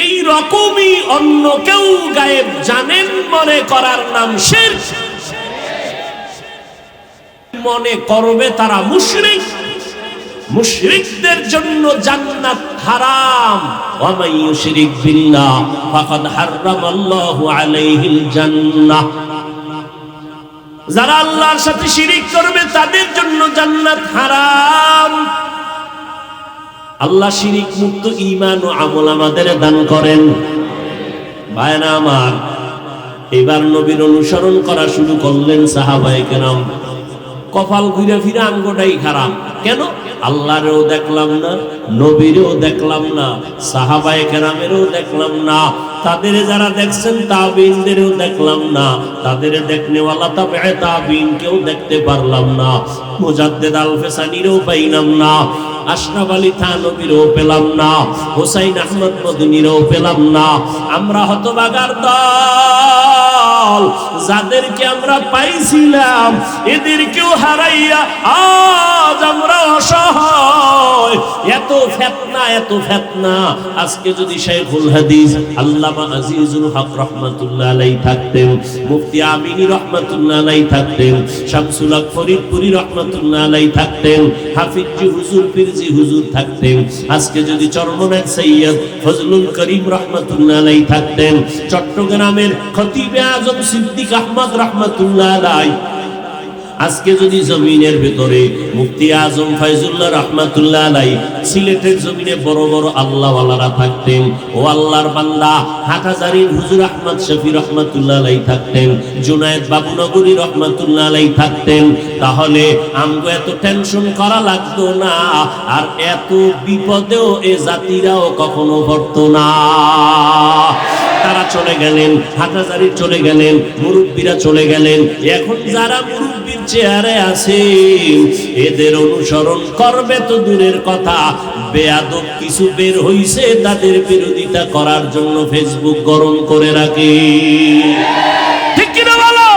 Speaker 1: এই রকমই অন্য কেউ গায়েব জানেন মনে করার নাম শিরক। মনে করবে তারা মুশরিক, মুশরিকদের জন্য জান্নাত হারাম। ওয়া মান ইউশরিক বিল্লাহ ফাকাদ হারামাল্লাহু আলাইহিল জান্নাহ। যারা আল্লাহর সাথে শিরিক করবে তাদের জন্য জান্নাত হারাম। আল্লাহ শিরিক মুক্ত ঈমান ও আমল আমাদের দান করেন। ভাইরা আমার, এবার নবীর অনুসরণ করা শুরু করলেন সাহাবায়ে কেরাম। কপাল ঘুরে ফিরে আঙ্গটাই খারাপ। কেন? আল্লাহরেও দেখলাম না, নবীরেও দেখলাম না, সাহাবায়ে কেরামেরও দেখলাম না, তাদের যারা দেখছেন তাবিঈনদেরও দেখলাম না, তাদের দেখনেওয়ালা তাবেঈ তাবিঈন কেউ দেখতে পারলাম না, মুজাদ্দিদ আল ফিসানিরও পাইলাম না, আশরাফ আলী থানবীরও পেলাম না, হুসাইন আহমদ মদনীরও পেলাম না। আমরা হতভাগার দল, যাদেরকে আমরা পাইছিলাম এদেরকেও হারাইয়া আজ আমরা অসহায়। এত ফিতনা, এত ফিতনা। আজকে যদি শাইখুল হাদিস আল্লামা আজিজুল হক রাহমাতুল্লাহ আলাইহি থাকতেন, মুফতি আমিনী রাহমাতুল্লাহ আলাইহি থাকতেন, শামসুল হক ফরিদপুরি রাহমাতুল্লাহ আলাইহি থাকতেন, হাফিজ জি হুজুর পীরজি হুজুর থাকতেন, আজকে যদি চরমনায় সৈয়দ ফজলুল করিম রাহমাতুল্লাহ আলাইহি থাকতেন, চট্টগ্রামের খতিবে আজম সিদ্দিক আহমদ রাহমাতুল্লাহ আলাইহি, আজকে যদি জমিনের ভিতরে মুফতি আজম ফয়জুল্লাহ রাহমাতুল্লাহ আলাইহি, সিলেটের জমিনে বড় বড় আল্লাহওয়ালারা থাকতেন, ও আল্লাহর বান্দা হাটহাজারীর হুজুর আহমদ শফি রাহমাতুল্লাহ আলাইহি থাকতেন, জুনায়েদ বাবুনগরী রাহমাতুল্লাহ আলাইহি থাকতেন, তাহলে আমগো এত টেনশন করা লাগতো না, আর এত বিপদেও এ জাতিরাও কখনো পড়তো না। তারা চলে গেলেন, হাটহাজারী চলে গেলেন, মুরব্বীরা চলে গেলেন। এখন যারা মুরব্বীর চেয়ারে আছে এদের অনুসরণ করবে তো দূরের কথা, বেয়াদব কিছু বের হইছে তাদের বিরোধিতা করার জন্য ফেসবুক গরম করে রাখে। ঠিক কিনা বলো?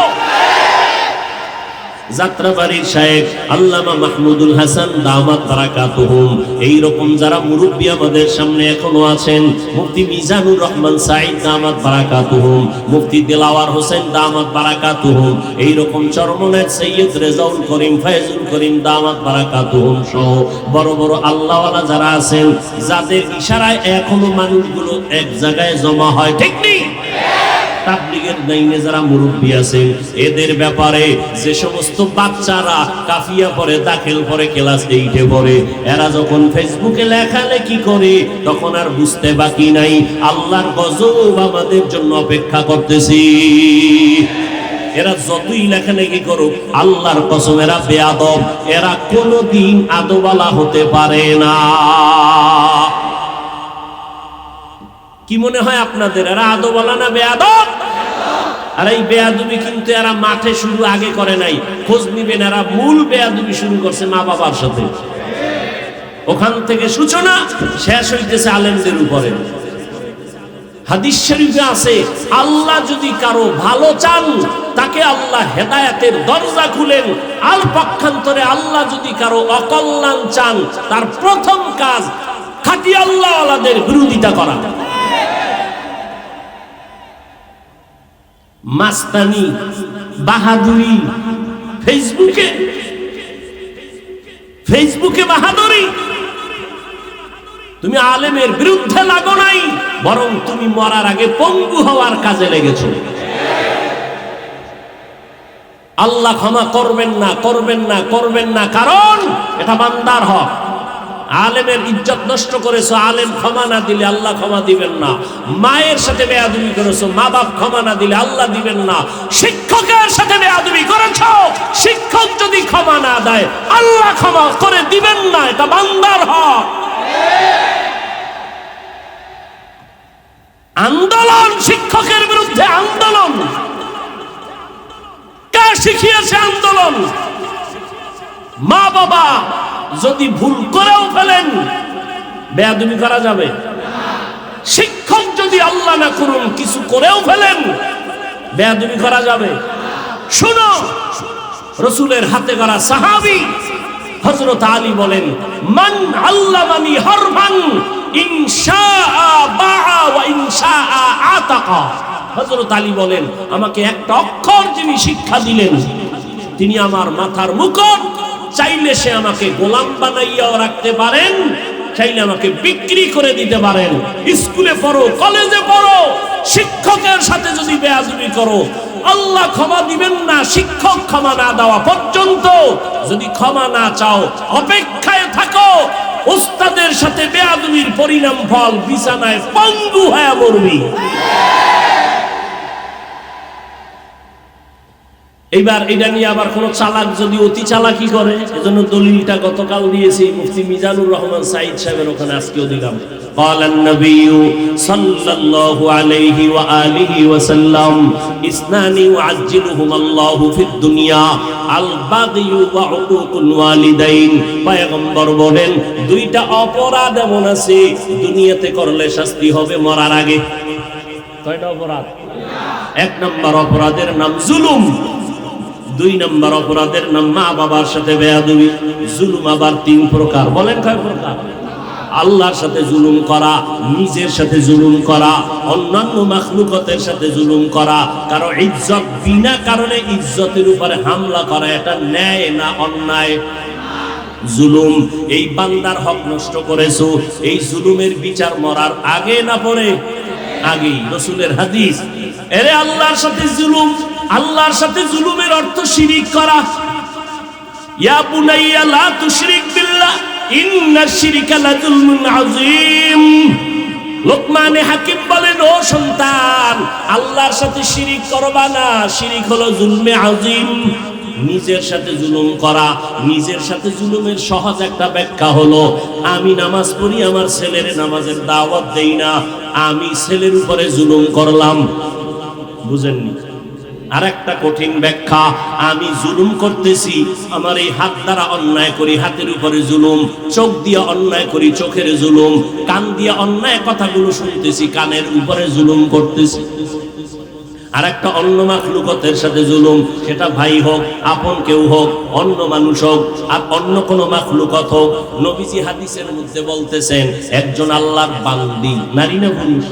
Speaker 1: যাত্রাবাড়ির শায়েখ আল্লামা মাহমুদুল হাসান দামাত বারাকাতুহুম, এইরকম যারা মুরব্বী আমাদের সামনে এখনো আছেন, মুফতি মিজানুর রহমান সাঈদ দামাত বারাকাতুহুম, মুফতি দিলাওয়ার হোসেন দামাত বারাকাতুহুম, এইরকম চরমনায় সৈয়দ রেজাউল করিম ফয়জুল করিম দামাত বারাকাতুহুম সহ বড় বড় আল্লাহওয়ালা যারা আছেন, যাদের ইশারায় এখনো মানুষগুলো এক জায়গায় জমা হয়। ঠিক নেই? তাবলীগের লাইনে যারা মুরব্বী আছেন এদের ব্যাপারে যে সমস্ত বাচ্চারা কাফিয়া পড়ে, দাখিল পড়ে, ক্লাস 8-এ পড়ে, এরা যখন ফেসবুকে লেখালেখি করে তখন আর বুঝতে বাকি নাই আল্লাহর গজব আমাদের জন্য অপেক্ষা করতেছি। এরা যতই লেখালেখি করুক, আল্লাহর কসম এরা বেয়াদব, এরা কোনোদিন আদওয়ালা হতে পারে না। কি মনে হয় আপনাদের, এরা আদওয়ালা না বেয়াদব? আর এই বেয়াদবি কিন্তু এরা মাঠে শুরু আগে করে নাই, খোঁজ নিবেন এরা মূল বেয়াদবি শুরু করছে মা বাবার সাথে। ওখান থেকে সূচনা, শেষ হইতেছে আলেমদের উপরে। হাদিস শরীফে আছে, আল্লাহ যদি কারো ভালো চান তাকে আল্লাহ হেদায়েতের দরজা খুলেন, আর পক্ষান্তরে আল্লাহ যদি কারো অকল্যাণ চান তার প্রথম কাজ খাঁটি আল্লাহওয়ালাদের বিরোধিতা করা। মাস্তানি, বাহাদুরি, ফেসবুকে বাহাদুরি। তুমি আলেমের বিরুদ্ধে লাগো নাই, বরং তুমি মরার আগে পঙ্গু হওয়ার কাজে লেগেছো। আল্লাহ ক্ষমা করবেন না, করবেন না, করবেন না, কারণ এটা বান্দার হক। আলেমের ইজ্জত নষ্ট করেছো, আলেম ক্ষমা না দিলে আল্লাহ ক্ষমা দিবেন না। মায়ের সাথে বেয়াদবি করেছো, মা বাপ ক্ষমা না দিলে আল্লাহ দিবেন না। শিক্ষকের সাথে বেয়াদবি করেছো, শিক্ষক যদি ক্ষমা না দেয় আল্লাহ ক্ষমা করে দিবেন না, এটা বান্দার হক। আন্দোলন, শিক্ষকের বিরুদ্ধে আন্দোলন, কে শিখিয়েছে আন্দোলন? মা বাবা যদি ভুল করেও ফেলেন বেয়াদবি করা যাবে। শিক্ষক যদি আল্লাহ না করুন কিছু করেও ফেলেন বেয়াদবি করা যাবে। শুনো, রাসূলের হাতে গড়া সাহাবী হযরত আলী বলেন, মান আল্লামানি হারফান ইনশাআ বাআ ওয়া ইনশাআ আতাকা। হযরত আলী বলেন, আমাকে একটা অক্ষর যিনি শিক্ষা দিলেন তিনি আমার মাথার মুকুট। চাইলে সে আমাকে গোলাম বানাইয়াও রাখতে পারেন, চাইলে আমাকে বিক্রি করে দিতে পারেন। স্কুলে পড়ো, কলেজে পড়ো, শিক্ষকের সাথে যদি বেয়াদবি করো আল্লাহ ক্ষমা দিবেন না শিক্ষক ক্ষমা না দেওয়া পর্যন্ত। যদি ক্ষমা না চাও অপেক্ষায় থাকো, উস্তাদের সাথে বেয়াদবির পরিণাম ফল বিছানায় পঙ্গু হয়ে মরবি। এইবার এটা নিয়ে আবার কোন চালাক যদি অতি চালাকি করে, এজন্য দলিলটা গতকাল দিয়েছি মুফতি মিজানুর রহমান সাইদ সাহেবের ওখানে, আজকেও দিলাম। قال النبي صلى الله عليه وآله وسلم اثنان يعجلهما الله في الدنيا البغي وعقوق الوالدين। পয়গম্বর বলেন দুইটা অপরাধ এমন আছে দুনিয়াতে করলে শাস্তি হবে মরার আগে। কয়টা অপরাধ? এক নম্বর অপরাধের নাম জুলুম, দুই নম্বর অপরাধের নাম মা বাবার সাথে বেয়াদবি। জুলুম আবার তিন প্রকার, বলেন কয় প্রকার? আল্লাহর সাথে জুলুম করা, নিজের সাথে জুলুম করা, অন্যান্য মাখলুকাতের সাথে জুলুম করা, কারো ইজ্জত বিনা কারণে ইজ্জতের উপরে হামলা করা, এটা ন্যায় না অন্যায়? জুলুম। এই বান্দার হক নষ্ট করেছো, এই জুলুমের বিচার মরার আগে না পরে? আগেই। রাসূলের হাদিস, এরে আল্লাহর সাথে জুলুম, আল্লাহর সাথে জুলুমের অর্থ শিরিক করা। ইয়া বুনাইয়া লা তুশরিক বিল্লাহ ইন্নাশ শিরকা লাযুলমুন আযীম। লোকমানে হাকিম বলেন, ও সন্তান, আল্লাহর সাথে শিরিক করবা না, শিরিক হলো জুলমে আযীম। নিজের সাথে জুলুম করা। নিজের সাথে জুলুমের সহজ একটা ব্যাখ্যা হলো, আমি নামাজ পড়ি, আমার ছেলের নামাজের দাওয়াত দেই না, আমি ছেলের উপরে জুলুম করলাম। বুঝেননি? আর একটা কঠিন ব্যাখ্যা, আমি জুলুম করতেছি, আমার এই হাত দ্বারা অন্যায় করি, হাতের উপরে জুলুম, চোখ দিয়ে অন্যায় করি, চোখের জুলুম, কান দিয়ে অন্যায় কথাগুলো শুনতেছি, কানের উপরে জুলুম করতেছি। আর একটা অন্য মাখলুকাতের সাথে জুলুম, সেটা ভাই হোক, আপন কেউ হোক, অন্য মানুষ হোক, আর অন্য কোনো মাখলুকাত হোক। নবীজি হাদিসের মধ্যে বলতেছেন, একজন আল্লাহর বান্দি, নারী না পুরুষ,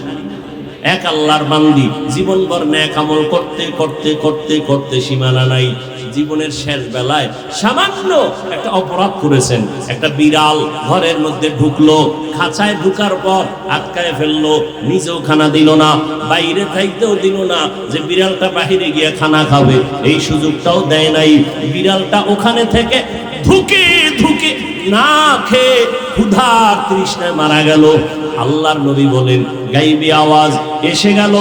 Speaker 1: এক আল্লাহর বান্দি জীবনভর নেক আমল করতে করতে করতে করতে সীমানা নাই, জীবনের শেষ বেলায় সামান্য একটা অপরাধ করেছেন। একটা বিড়াল ঘরের মধ্যে ঢুকলো, খাঁচায় ঢুকার পর আটকায় ফেললো, নিজেও খানা দিল না, বাইরে থাকতেও দিল না যে বিড়ালটা বাহিরে গিয়ে খানা খাবে, এই সুযোগটাও দেয় নাই। বিড়ালটা ওখানে থেকে ধুকে ধুকে না খেয়ে ক্ষুধার তৃষ্ণায় মারা গেল। আল্লাহর নবী বলেন, গাইবি আওয়াজ এসে গেল,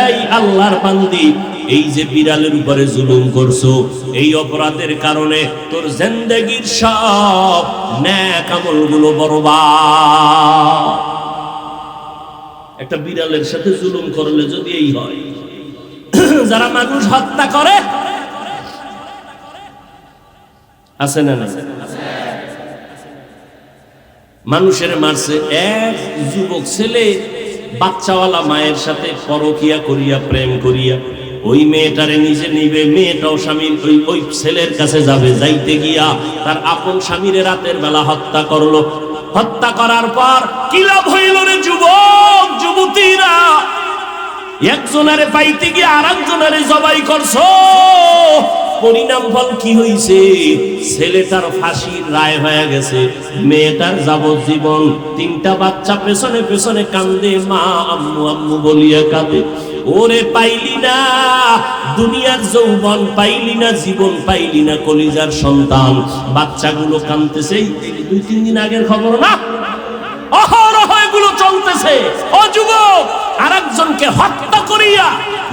Speaker 1: এই আল্লাহর বান্দি, এই যে বিড়ালের উপরে জুলুম করছো, এই অপরাধের কারণে তোর জিন্দেগীর সব নেক আমলগুলো বরবাদ। একটা বিড়ালের সাথে জুলুম করলে যদি এই হয়, যারা মানুষ হত্যা করে আছে না না, মানুষের মারছে। এক যুবক ছেলে বাচ্চাওয়ালা মায়ের সাথে পরকিয়া করিয়া, প্রেম করিয়া, ওই মেয়েটারে নিজে নিবে, মেয়েটাও স্বামীর ওই ছেলের কাছে যাবে, যাইতে গিয়া তার আপন স্বামীর রাতের বেলা হত্যা করলো। হত্যা করার পর কি লাভ হইল রে যুবক যুবতীরা? একজনারে পাইতে গিয়ে আরেকজনারে জবাই করছো, পরিণাম ফল কি হইছে? ছেলেটার ফাঁসির রায় হয়ে গেছে, মেয়েটার যাবজ্জীবন। 3টা বাচ্চা পেছনে পেছনে কান্দে, মা আম্মু আম্মু বলিয়া কাঁদে। ওরে পাইলি না দুনিয়ার যৌবন, পাইলি না জীবন, পাইলি না কলিজার সন্তান। বাচ্চাগুলো কাঁদতেছে। 2-3 দিন আগের খবর না, অহরহ এগুলো চলতেছে। ও যুবক, আরেকজনকে হত্যা করিয়া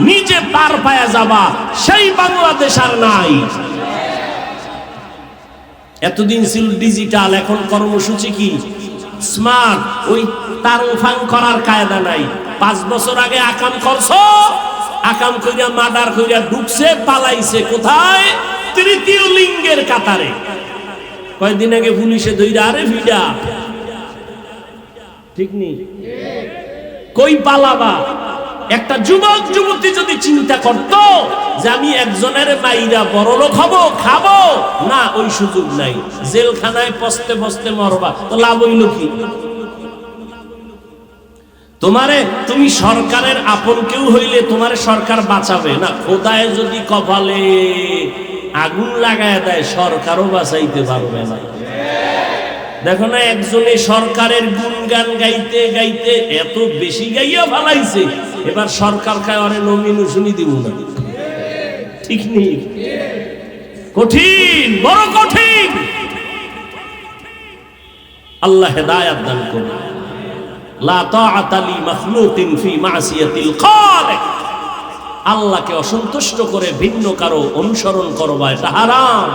Speaker 1: নিজে পার পায়া যাবা, সেই বাংলাদেশ আর নাই। এতদিন ছিল ডিজিটাল, এখন কর্মসূচি কি স্মার্ট। ওই তারফাং করার কায়দা নাই। 5 বছর আগে আকাম করছো, আকাম কইরা মার্ডার কইরা ঢুকছে, পালাইছে কোথায়? তৃতীয় লিঙ্গের কাতারে। কয়েকদিন আগে পুলিশে ধইরা, আরে ভিডা ঠিক নেই, কই পালাবা? একটা যুবক যুবতী যদি চিন্তা করত যে আমি একজনের মাইরা বড়লোক হব, খাবো না, ওই সুযোগ নাই। জেলখানায় পস্তে পস্তে মরবা, তো লাভ হইল কি? তোমারে, তুমি সরকারের আপন কেউ হইলে তোমারে সরকার বাঁচাবে না। খোদায় যদি কপালে আগুন লাগায় দেয়, সরকারও বাঁচাইতে পারবে না। দেখো না, একজনে সরকারের গুণগান গাইতে গাইতে এত বেশি গাইয়া ফালাইছে, এবার সরকার খায় অরে নমিনেশনই দিব না। ঠিক নেই? কঠিন, বড় কঠিন। আল্লাহ হেদায়েত দান করুন। লা তাআতা লি মাখলুকিন ফি মাসিয়াতিল খালিক। আল্লাহকে অসন্তুষ্ট করে ভিন্ন কারো অনুসরণ করবা, এটা হারাম।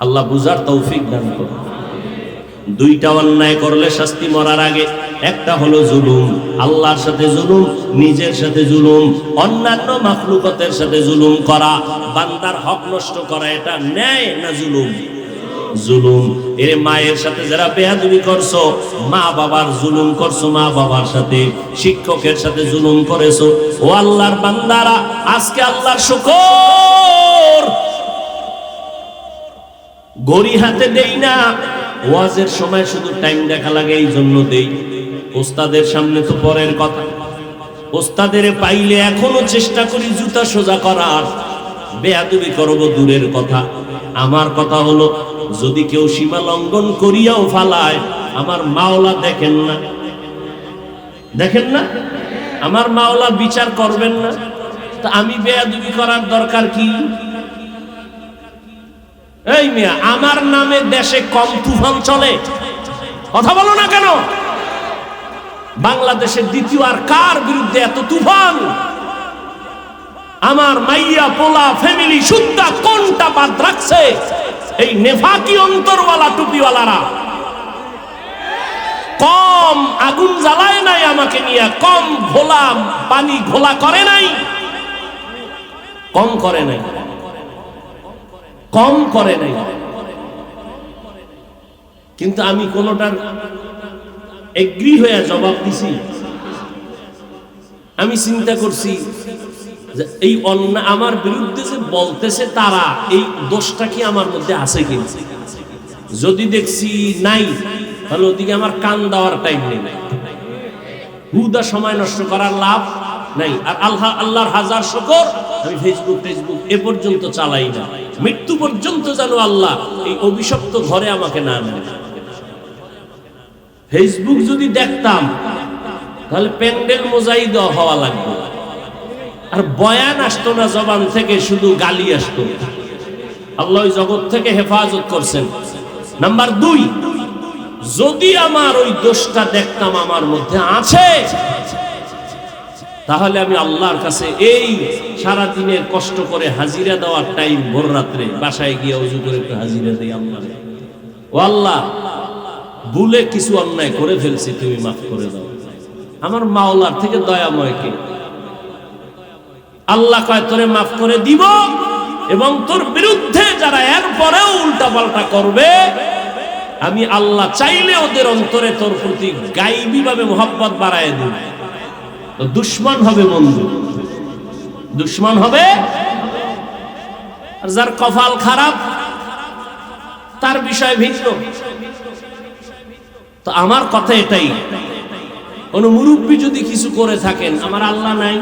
Speaker 1: আল্লাহ বুঝার তৌফিক দান করুন। 2টা অন্যায় করলে শাস্তি মরার আগে, একটা হলো জুলুম, আল্লাহর সাথে জুলুম, নিজের সাথে জুলুম, অন্যান্য মাখলুকাতের সাথে জুলুম করা, বান্দার হক নষ্ট করা। এটা ন্যায় না জুলুম? জুলুম। এর মায়ের সাথে যারা বেয়াদবি করছো, মা বাবার জুলুম করছো, মা বাবার সাথে, শিক্ষকের সাথে জুলুম করেছো। ও আল্লাহর বান্দারা, আজকে আল্লাহর শুকর, গড়ি হাতে দেই না। ওয়াজের সময় শুধু টাইম দেখা লাগে, এই জন্য দেই। ওস্তাদের সামনে তো পরের কথা। ওস্তাদের পাইলে এখনো চেষ্টা করি জুতা সোজা করার। বেয়াদবি করব দূরের কথা। আমার কথা হলো, যদি কেউ সীমা লঙ্ঘন করিয়াও ফালায়, আমার মাওলা দেখেন না? দেখেন না? আমার মাওলা বিচার করবেন না? তা আমি বেয়াদবি করার দরকার কি? এই মিয়া, আমার নামে দেশে কম তুফান চলে? কথা বলো না কেন? বাংলাদেশের দ্বিতীয় আর কার বিরুদ্ধে এত তুফান? আমার মাইয়া পোলা ফ্যামিলি সুদ্ধা কোনটা বাদ রাখছে? এই নেফাকি অন্তরওয়ালা টুপিওয়ালারা। কম আগুন জ্বালায় নাই আমাকে নিয়ে, কম ঘোলা পানি ঘোলা করে নাই, কম করে নাই, কম করে নাই। কিন্তু আমি কোনটার এগ্রি হয়ে জবাব দিছি? আমি চিন্তা করছি যে এই অন্যায় আমার বিরুদ্ধে যে বলতেছে তারা, এই দোষটা কি আমার মধ্যে আছে কি? যদি দেখছি নাই, তাহলে ওদিকে আমার কান দেওয়ার টাইম নেই, হুদা সময় নষ্ট করার লাভ নাই। আর আল্লাহর হাজার শুকর, আমি ফেসবুক এ পর্যন্ত চালাই না। মৃত্যু পর্যন্ত যেন আল্লাহ এই অভিশপ্ত ঘরে আমাকে না নেয়। ফেসবুক যদি দেখতাম, তাহলে প্যান্ডেল মোজাই দেওয়া হওয়া লাগবে, আর বয়ান আসতো না জবান থেকে, শুধু গালি আসতো। আল্লাহ জগৎ থেকে হেফাজত করছেন। নাম্বার 2, যদি আমার ওই দোষটা দেখতাম আমার মধ্যে আছে, তাহলে আমি আল্লাহর কাছে এই সারা দিনের কষ্ট করে হাজিরা দেওয়ার টাইম, ভোর রাত্রে বাসায় গিয়ে ওযু করে একটু হাজিরা দেই আল্লাহরে। ও আল্লাহ, ভুলে কিছু অন্যায় করে ফেলছি, তুমি মাফ করে দাও। আমার মাওলার থেকে দয়াময় কে? আল্লাহ কয় তোরে মাফ করে দিব, এবং তোর বিরুদ্ধে যারা এরপরেও উল্টা পাল্টা করবে, আমি আল্লাহ চাইলে ওদের অন্তরে তোর প্রতি গাইবী ভাবে মোহাব্বত বাড়ায় দিব। তো দুশ্মন হবে বন্ধু, দুশ্মন হবে। আর যার কপাল খারাপ, তার বিষয় ভিন্ন। তো আমার কথা এটাই, কোন মুরব্বী যদি কিছু করে থাকেন, আমার আল্লাহ নাই,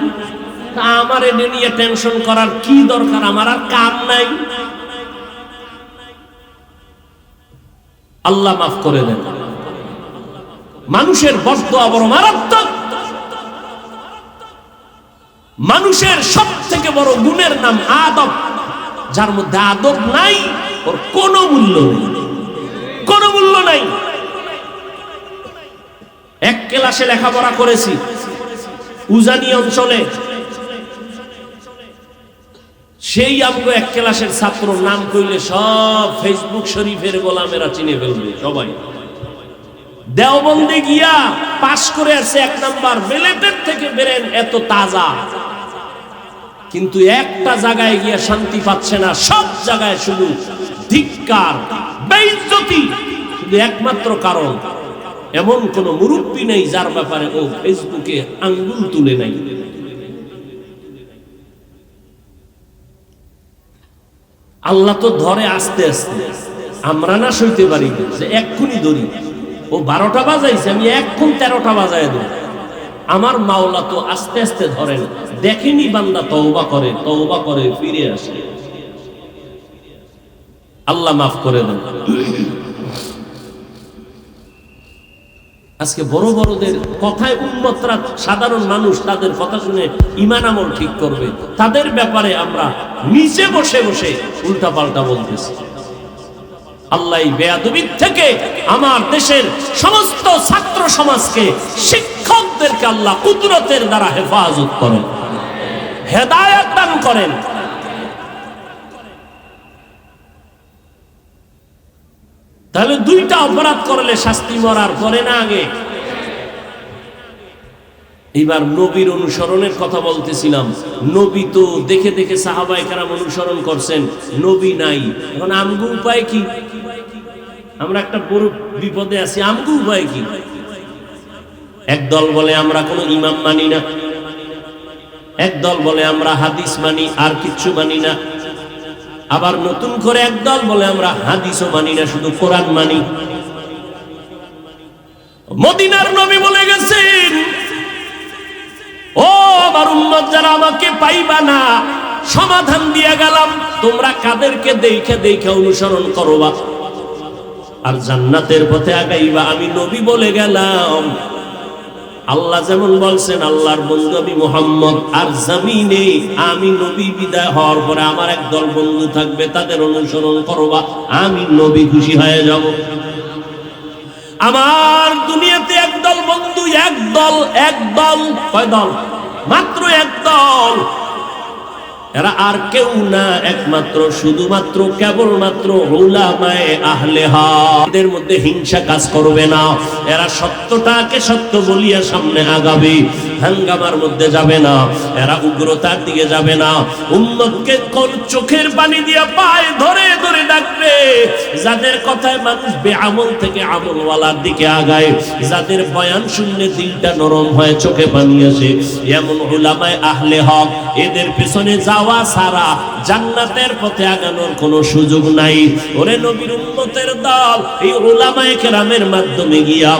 Speaker 1: তা আমার এটা নিয়ে টেনশন করার কি দরকার? আমার আর কাম নাই। আল্লাহ মাফ করে দেন। মানুষের বদদুয়া বড় মারাত্মক। মানুষের সব থেকে বড় গুণের নাম আদব। যার মধ্যে আদব নাই, ওর কোনো মূল্য নেই, কোনো মূল্য নাই। এক ক্লাসে লেখাপড়া করেছি উজানি অঞ্চলে। সেই আমগো এক ক্লাসের ছাত্র নাম কইলে সব ফেসবুক শরীফের গোলামেরা চিনে ফেলবে সবাই। দেওবন্দে গিয়া পাশ করে আসছে 1 নাম্বার, বেলেটের থেকে বেরেন এত তাজা, কিন্তু একটা জায়গায় গিয়া শান্তি পাচ্ছে না। সব জায়গায় শুধু ধিক্কার, বেইজ্জতি। শুধু একমাত্র কারণ, এমন কোন মুরব্বী নেই যার ব্যাপারে ও ফেসবুকে আঙ্গুল তুলে নাই। আল্লাহ তো ধরে আস্তে আস্তে, আমরা না সইতে পারি যে এক্ষুনি ধরি। ও 12টা বাজাইছে, আমি এক্ষুন 13টা বাজায় দেব। আমার মাওলা তো আস্তে আস্তে ধরেন। দেখেনি বান্দা তওবা করে ফিরে আসে। আল্লাহ মাফ করে দেন। আজকে বড় বড়দের কথায় উম্মতরা, সাধারণ মানুষ তাদের কথা শুনে ঈমান আমল ঠিক করবে, তাদের ব্যাপারে আমরা নিচে বসে বসে উল্টাপাল্টা বলতেছি। আল্লাহ এই বেয়াদবির থেকে আমার দেশের সমস্ত ছাত্র সমাজকে, শিক্ষকদেরকে আল্লাহ কুদরতের দ্বারা হেফাজত করেন, হেদায়েত দান করেন। তাহলে 2টা অপরাধ করলে শাস্তি মরার পরে না আগে? এবার নবীর অনুসরণের কথা বলতেছিলাম। নবী তো দেখে দেখে সাহাবায়ে কেরাম অনুসরণ করছেন, নবী নাই। এখন আমগো উপায় কি? আমরা একটা বড় বিপদে আছি। আমগো উপায় কি? একদল বলে আমরা কোনো ইমাম মানি না, একদল বলে আমরা হাদিস মানি, আর কিচ্ছু মানি না। আবার নতুন করে একদল বলে আমরা হাদিসও মানি না, শুধু কোরআন মানি। মদিনার নবী বলে গেছেন, ও আমার উম্মত যারা আমাকে পাইবা না, সমাধান দিয়ে গেলাম, তোমরা কাদেরকে দেখে দেখে অনুসরণ করবা আর জান্নাতের পথে আগাইবা। আমি নবী বলে গেলাম। আল্লাহ যেমন বলছেন, আল্লাহর বন্ধু আমি মুহাম্মদ, আর জমিনে আমি নবী বিদায় হওয়ার পরে আমার একদল বন্ধু থাকবে, তাদের অনুসরণ করবা, আমি নবী খুশি হয়ে যাব। আমার দুনিয়াতে একদল বন্ধু, একদল কয় দল? মাত্র একদল। এরা আর কেউ না, একমাত্র শুধুমাত্র কেবলমাত্র উলামায়ে আহলে হক। এদের মধ্যে হিংসা কাজ করবে না। এরা সত্যটাকে সত্য বলিয়া সামনে আগাবে, হাঙ্গামার মধ্যে যাবে না, এরা উগ্রতার দিকে যাবে না। উম্মতকে কোন চোখের পানি দিয়া পায় ধরে ধরে ডাকবে। যাদের কথায় মানুষ বেআমল থেকে আমলওয়ালার দিকে আগায়, যাদের বয়ান শুনলে দিলটা নরম হয়, চোখে পানি আসে, এমন উলামায়ে আহলে হক। এদের পেছনে যাওয়া ছাড়া জান্নাতের পথে আগানোর কোনো সুযোগ নাই। ওরে নবীর উম্মতের দল, এই উলামায়ে কেরামের মাধ্যমে গিয়া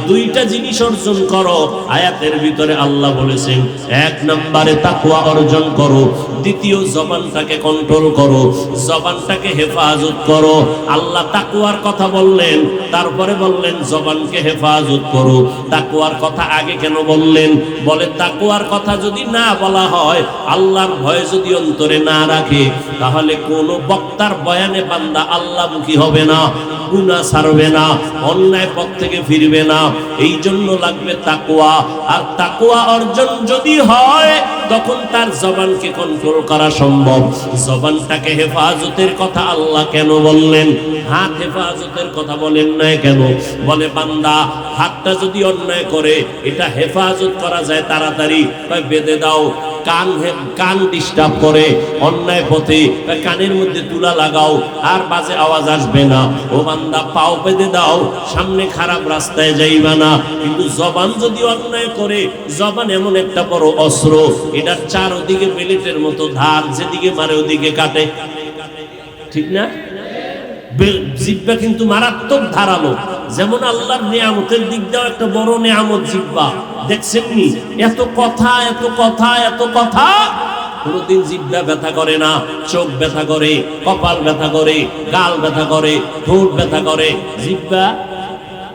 Speaker 1: 2টা জিনিস অর্জন করো। আয়াতের ভিতরে আল্লাহ বলেছেন, 1 নম্বরে তাকওয়া অর্জন করো, দ্বিতীয় জবানটাকে কন্ট্রোল করো, জবানটাকে হেফাজত করো। আল্লাহ তাকওয়ার কথা বললেন, তারপরে বললেন জবানকে হেফাজত করো। তাকওয়ার কথা আগে কেন বললেন? বলে তাকওয়ার কথা যদি না বলা হয়, আল্লাহর ভয় যদি অন্তরে না রাখে, তাহলে কোন বক্তার বয়ানে বান্দা আল্লাহমুখী হবে না, গুনাহ ছাড়বে না, অন্যায় পথ থেকে ফিরবে না। এই জন্য লাগবে তাকওয়া। আর তাকওয়া অর্জন যদি হয়, তখন তার জবানকে কন্ট্রোল করা সম্ভব। জবানটাকে হেফাজতের কথা আল্লাহ কেন বললেন? হাত হেফাজতের কথা বলেন না কেন? বলে বান্দা হাতটা যদি অন্যায় করে, এটা হেফাজত করা যায় তাড়াতাড়ি, বেঁধে দাও। কান ডিস্টার্ব করে অন্যায় পথে, কানের মধ্যে তুলা লাগাও, আর বাজে আওয়াজ আসবে না। ও বান্দা পাও বেঁধে দাও, সামনে খারাপ রাস্তায় যাইবা না। কিন্তু জবান যদি অন্যায় করে, জবান এমন একটা বড় অস্ত্র, এটার চারদিকে বেলেটের মতো ধার, যেদিকে মারে ওদিকে কাটে, ঠিক না? জিহ্বা কিন্তু মারাত্মক ধারালো। যেমন আল্লাহর নিয়ামতের দিক দিয়েও একটা বড় নিয়ামত জিহ্বা। দেখছেননি এত কথা এত কথা এত কথা, কোনদিন জিহ্বা ব্যথা করে না। চোখ ব্যথা করে, কপাল ব্যথা করে, গাল ব্যথা করে, ঠোঁট ব্যথা করে, জিহ্বা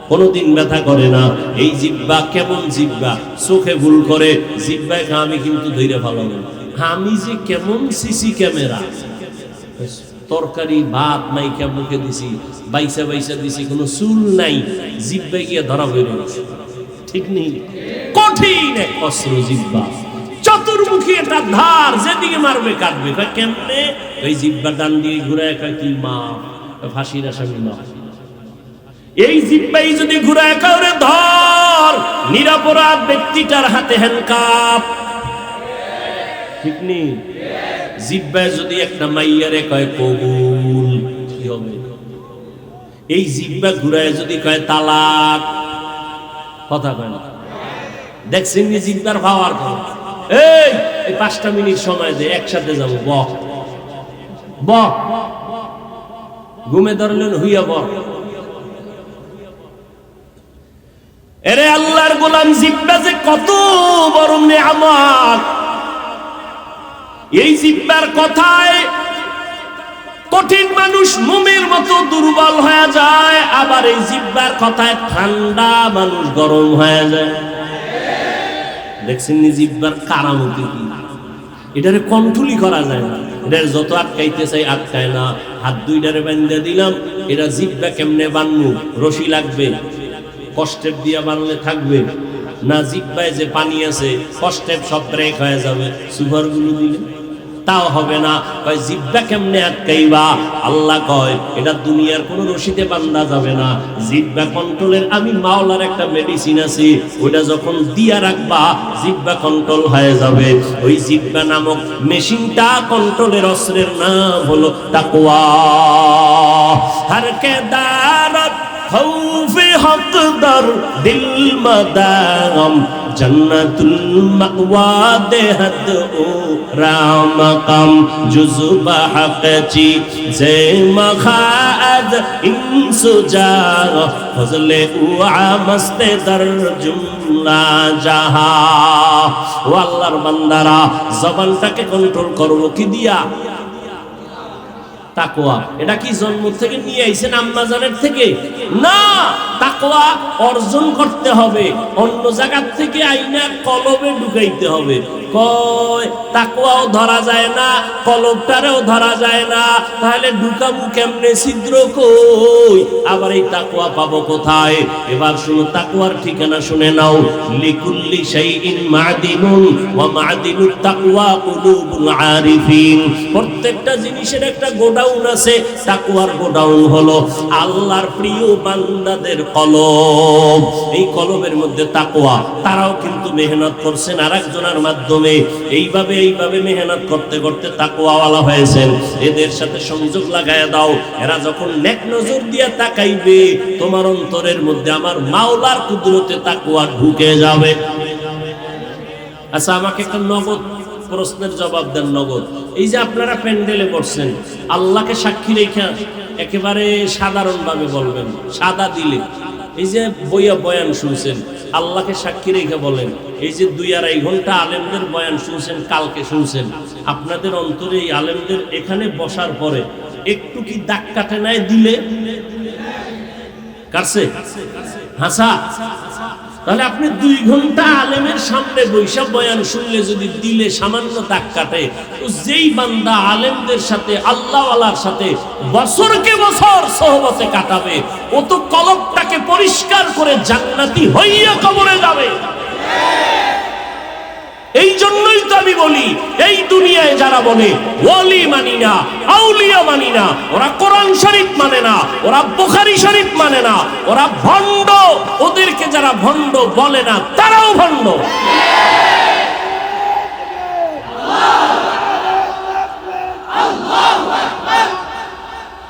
Speaker 1: কোনদিন ব্যথা করে না। এই জিহ্বা কেমন জিহ্বা, চোখে ভুল করে জিহ্বায় আমি কিন্তু ধৈর্য ভালো না। আমি যে কেমন সিসি ক্যামেরা, তরকারি ভাত মাইকা মুখে দিছি, বাইসা বাইসা দিছি, কোনো চুল নাই, জিহ্বা গিয়ে ধরা হয়ে গেছে। ঠিক নেই? কঠিন এক অস্ত্র জিহ্বা, চতুর্মুখী একটা ধার, যেদিকে মারবে কাটবে। কেমনে? ওই জিহ্বা ডান দিয়ে ঘুরায় কি মা ফাঁসির আসামি মা। এই জিহ্বাই যদি ঘুরায় কাউরে ধর, নিরপরাধ ব্যক্তিটার হাতে হ্যান্ডকাপ। ঠিক নেই? জিহ্বায় যদি একটা মাইয়ারে কয় কবুল, কি হবে? এই জিহ্বা ঘুরায় যদি কয় তালাক, কথা কয় না। দেখছেন নি জিহ্বার পাওয়ার? এই 5টা মিনিট সময় দে, একসাথে যাবো, বহ বহ, ঘুমে ধরলেন হইয়া বহ। এরে আল্লাহর গোলাম, জিহ্বা যে কত বড় নিয়ামত। এই জিহ্বার কথায় কঠিন মানুষ মোমের মতো দুর্বল হয়ে যায়, আবার এই জিহ্বার কথায় ঠান্ডা মানুষ গরম হয়ে যায়। দেখছেন নি জিহ্বার কারামতি কি? এটারে কন্ট্রোলই করা যায় না। এটার যত আটকাইতে চাই আটকায় না। হাত দুইটারে বান্ধা দিলাম, এটা জিহ্বা কেমনে বানবো? রশি লাগবে, কষ্টেপ দিয়া বানলে থাকবে না। জিহ্বায় যে পানি আছে, কষ্টেপ সব ব্রেক হয়ে যাবে, সুপার গুলো দিলে তাও হবে না। কয় জিহ্বা কেমনে আটকাইবা? আল্লাহ কয় এটা দুনিয়ার কোন রশিতে বান্ধা যাবে না। জিহ্বা কন্ট্রোলের আমি মাওলার একটা মেডিসিন আছে, ওটা যখন দিয়া রাখবা জিহ্বা কন্ট্রোল হয়ে যাবে। ওই জিহ্বা নামক মেশিনটা কন্ট্রোলের অস্ত্রের নাম হলো তাকওয়া। হর কে দারত খৌফে হকদার দিল মাদাম, জন্নতুল মাওয়া দেহত ও রামকাম, জুজবা হকচি জে মখাদ ইনসুজা, ফজলে উআ মস্তে দর জুমলা জাহা। ও আল্লাহর বান্দারা, জবানটাকে কন্ট্রোল করবো কি দিয়া? তাকওয়া। এটা কি জন্ম থেকে নিয়ে আইছেন আম্মাজানের থেকে? না, তাকওয়া অর্জন করতে হবে, অন্য জায়গার থেকে আইনা কলবে ঢুকাইতে হবে। কয় তাকওয়াও ধরা যায় না, কলবটারেও ধরা যায় না, তাহলে ঢুকাবো কেমনে? ছিদ্র কই? আবার এই তাকওয়া পাবো কোথায়? এবার শুনো তাকওয়ার ঠিকানা শুনে নাও। লিকুল্লি শাইইন মাদিনুন ওয়া মাদিনুত তাকওয়া কুলুবুল আরিফিন। প্রত্যেকটা জিনিসের একটা গোডাউন আছে। তাকওয়ার গোডাউন হলো আল্লাহর প্রিয় বান্দাদের কলব। এই কলবের মধ্যে তাকওয়া। তারাও কিন্তু মেহনত করছেন আরেকজনের মাধ্যমে। এইভাবে মেহনত করতে করতে তাকওয়াওয়ালা হয়েছেন। এদের সাথে সংযোগ লাগায় দাও। এরা যখন নেক নজর দিয়ে তাকাইবে, তোমার অন্তরের মধ্যে আমার মাওলার কুদরতে তাকওয়া ঢুকে যাবে। আচ্ছা, আমাকে একটা নগদ প্রশ্নের জবাব দেন। নগদ, এই যে আপনারা প্যান্ডেলে বসছেন, আল্লাহকে সাক্ষী রেখে একেবারে সাধারণভাবে বলবেন, সাদা দিলে। এই যে বয়ান শুনছেন, আল্লাহকে সাক্ষী রেখে বলেন। এই যে 2-2.5 ঘন্টা আলেমদের বয়ান শুনছেন, কালকে শুনছেন, আপনাদের অন্তরে এই আলেমদের এখানে বসার পরে একটু কি দাগ কাটে নাই? দিলে কাটছে? হাসা। তাহলে আপনি 2 ঘন্টা আলেমের সামনে বৈশা বয়ান শুনলে যদি দিলে সামান্য দাগ কাটে, তো যেই বান্দা আলেমদের সাথে আল্লাহওয়ালার সাথে বছরকে বছর সোহবতে কাটাবে, ও তো কলবটাকে পরিষ্কার করে জান্নাতি হইয়া কবরে যাবে। এই জন্যই তো আমি বলি, এই দুনিয়ায় যারা বলে ওয়ালি মানি না, আউলিয়া মানি না, ওরা কোরআন শরীফ মানে না, ওরা বুখারী শরীফ মানে না, ওরা ভণ্ড। ওদেরকে যারা ভণ্ড বলে না, তারাও ভণ্ড।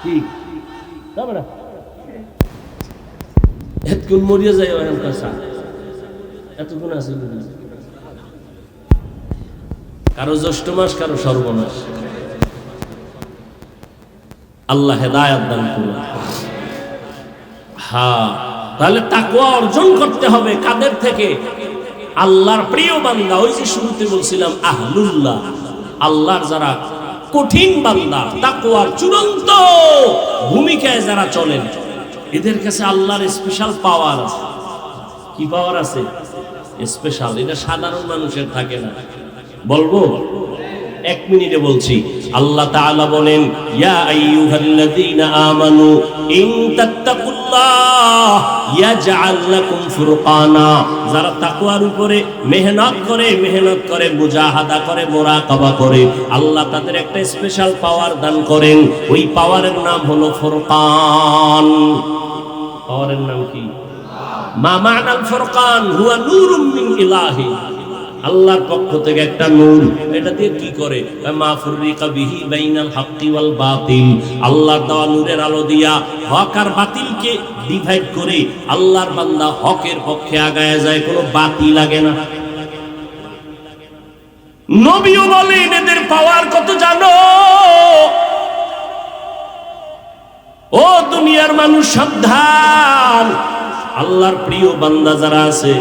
Speaker 1: ঠিক না? এতক্ষণ মরিয়া যায় এতক্ষণ আছে। কারো জ্যৈষ্ঠ মাস, কারো সর্বনাশ। আল্লাহ হেদায়েত দান করুন। হ্যাঁ, তাহলে তাকওয়া অর্জন করতে হবে কাদের থেকে? আল্লাহর প্রিয় বান্দা। ওই যে শুরুতে বলছিলাম আহলুল্লাহ, আল্লাহর যারা কঠিন বান্দা, তাকওয়ার চূড়ান্ত ভূমিকায় যারা চলেন, এদের কাছে আল্লাহর স্পেশাল পাওয়ার আছে। কি পাওয়ার আছে? স্পেশাল। এটা সাধারণ মানুষের থাকে না। বলবো? 1 মিনিটে বলছি। আল্লাহ তাআলা বলেন, ইয়া আইয়ুহাল্লাযীনা আমানু ইন তাত্তাকুল্লাহ ইয়াজআল লাকুম ফুরকানা। যারা তাকওয়ার উপরে মেহনত করে মুজাহাদা করে, মুরাকাবা করে, আল্লাহ তাদের একটা স্পেশাল পাওয়ার দান করেন। ওই পাওয়ারের নাম হলো ফুরকান। পাওয়ারের নাম কি? মা মা'নাল ফুরকান হুয়া নূরুম মিন ইলাহি। আল্লাহর পক্ষ থেকে একটা নূর। এটা দিয়ে কি করে? মা ফুররিকা বিহি বাইনাল হাক্কি ওয়াল বাতিল। আল্লাহর দেওয়া নূরের আলো দিয়া হক আর বাতিলকে ডিভাইড করে আল্লাহর বান্দা হকের পক্ষে আগায় যায়, কোনো বাতিল লাগে না। নবীও বলেন এদের পাওয়ার কত জানো? ও দুনিয়ার মানুষ সাবধান, আল্লাহর প্রিয় বান্দা যারা আছে,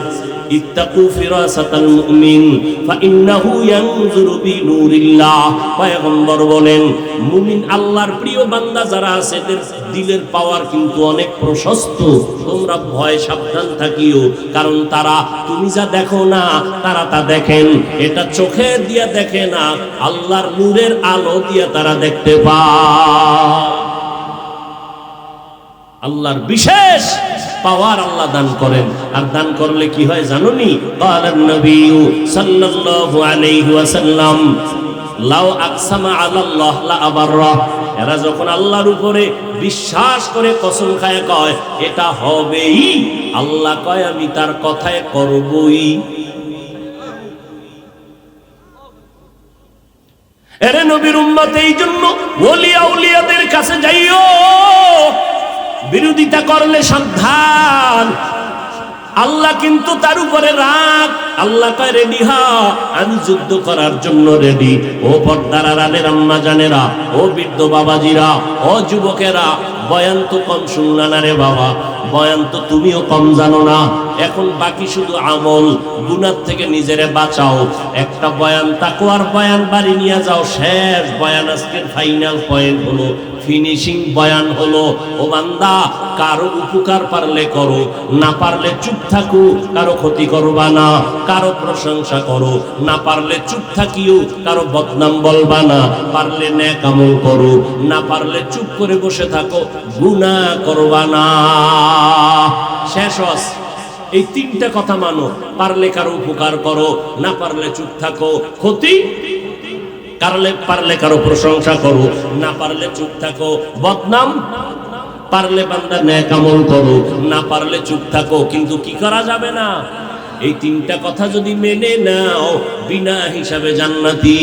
Speaker 1: ইত্তাকু ফিরাসাতাল মুমিন ফাইন্নাহু ইয়ানজুরু বিনুরিল্লাহ। পয়গম্বর বলেন, মুমিন আল্লাহর প্রিয় বান্দা যারা আছে, এদের দিলের পাওয়ার কিন্তু অনেক প্রশস্ত। তোমরা ভয় সাবধান থাকিও, কারণ তারা তুমি যা দেখো না, তারা তা দেখেন। এটা চোখে দিয়া দেখে না, আল্লাহর নূরের আলো দিয়া তারা দেখতে পায়। আল্লাহর বিশেষ পাওয়ার আল্লাহ দান করেন। আর দান করলে কি হয় জানোনি? ক্বালান নবী সাল্লাল্লাহু আলাইহি ওয়াসাল্লাম, লাউ আকসামা আলাল্লাহ লা আবাররা। এরা যখন আল্লাহর উপরে বিশ্বাস করে কসম খায়, কয় এটা হবেই, আল্লাহ কয় আমি তার কথায় করবই। এরে নবীর উম্মত, এই জন্য ওলি আউলিয়াদের কাছে যাইও, বিরোধিতা করলে সাবধান। আল্লাহ কিন্তু তার উপরে রাগ। আল্লাহ কয় রেডি হ, আমি যুদ্ধ করার জন্য রেডি। ও পর্দার আড়ালের আম্মা জানেরা, ও বৃদ্ধ বাবাজিরা, ও যুবকেরা, বয়ান তো কম শুনলা না রে বাবা, বয়ান তো তুমিও কম জানো না। এখন বাকি শুধু আমল। গুনাহ থেকে নিজেরে বাঁচাও। একটা বয়ান, তাকওয়ার বয়ান বাড়ি নিয়ে যাও। শেষ বয়ান, আজকের ফাইনাল পয়েন্ট হলো, ফিনিশিং বয়ান হলো, ও বান্দা, কারো উপকার পারলে করো, না পারলে চুপ থাকো। কারো ক্ষতি করবা না, কারো প্রশংসা করো, না পারলে চুপ থাকিও। কারো বদনাম বলবা না, পারলে নেক আমল করো, না পারলে চুপ করে বসে থাকো, গুনাহ করবা না। শেষ। এই 3টা কথা মানো। পারলে কারো উপকার করো, না পারলে চুপ থাকো। ক্ষতি পারলে কারো প্রশংসা করো, না পারলে চুপ থাকো। বদনাম পারলে বান্দা নেক আমল করো, না পারলে চুপ থাকো। কিন্তু কি করা যাবে না? এই 3টা কথা যদি মেনে নাও, বিনা হিসাবে জান্নাতি।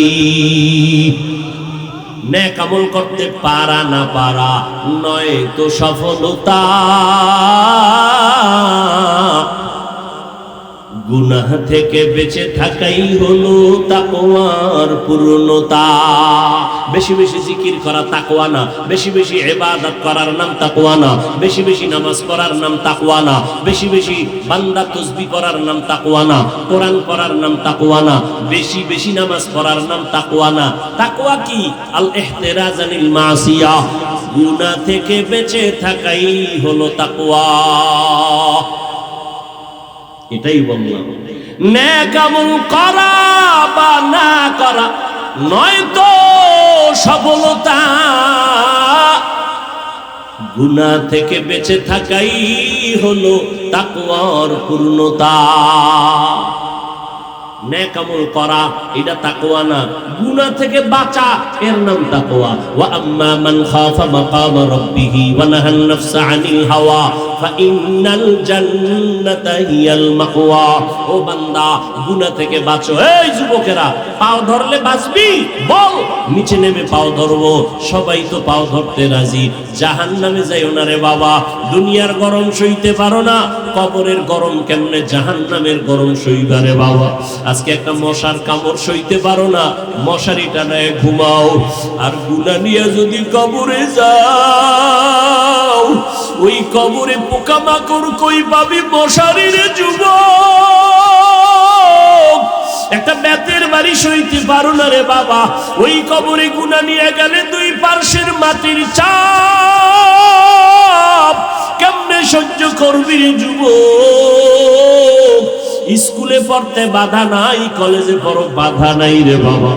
Speaker 1: নেক আমল করতে পারা না পারা নয় তো সফলতা, গুনাহ থেকে বেঁচে থাকাই হলো তাকওয়ার পূর্ণতা। বেশি বেশি জিকির করা তাকওয়া না, বেশি বেশি ইবাদত করার নাম তাকওয়া না, বেশি বেশি নামাজ পড়ার নাম তাকওয়া না, বেশি বেশি বান্দা তাসবিহ করার নাম তাকওয়া না, কোরআন পড়ার নাম তাকওয়া না, বেশি বেশি নামাজ পড়ার নাম তাকওয়া না। তাকওয়া কি? আল ইহতিরাজ আনিল মাসিয়া, গুনাহ থেকে বেঁচে থাকাই হলো তাকওয়া। এটাই বললাম। নেক আমল করা বা না করা নয় তো সফলতা, গুনাহ থেকে বেঁচে থাকাই হলো তাকওয়ার পূর্ণতা। নেক আমল করা এটা তাকওয়া না, গুনাহ থেকে বাঁচা এর নাম তাকওয়া। ওয়া আম্মা মান খাফা মাকাম রাব্বিহি ওয়া নাহান নাফসা আনিল হাওয়া ফাইন্নাল জান্নাতা হিয়াল মাওয়া। ও বান্দা, গুনাহ থেকে বাঁচো। এই যুবকেরা, পাও ধরলে বাঁচবি? বল, নিচে নেমে পাও ধরবো। সবাই তো পাও ধরতে রাজি। জাহান্নামে যাইও না রে বাবা, দুনিয়ার গরম সইতে পারো না, কবরের গরম কেমনে জাহান্নামের গরম সইবা রে বাবা। আজকে একটা মশার কামড় সইতে পারো না, মশারি টানায় ঘুমাও। আর গুনাহ নিয়ে যদি কবরে যাও, ওই কবরে পোকামাকড় কই পাবি মশারির যুবক। একটা বেতের বাড়ি সইতে পারো না রে বাবা, ওই কবরে গুনাহ নিয়ে গেলে দুই পার্শ্বের মাটির চাপ কেমনে সহ্য করবি রে যুবক। স্কুলে পড়তে বাধা নাই, কলেজে পড়ো বাধা নাই রে বাবা।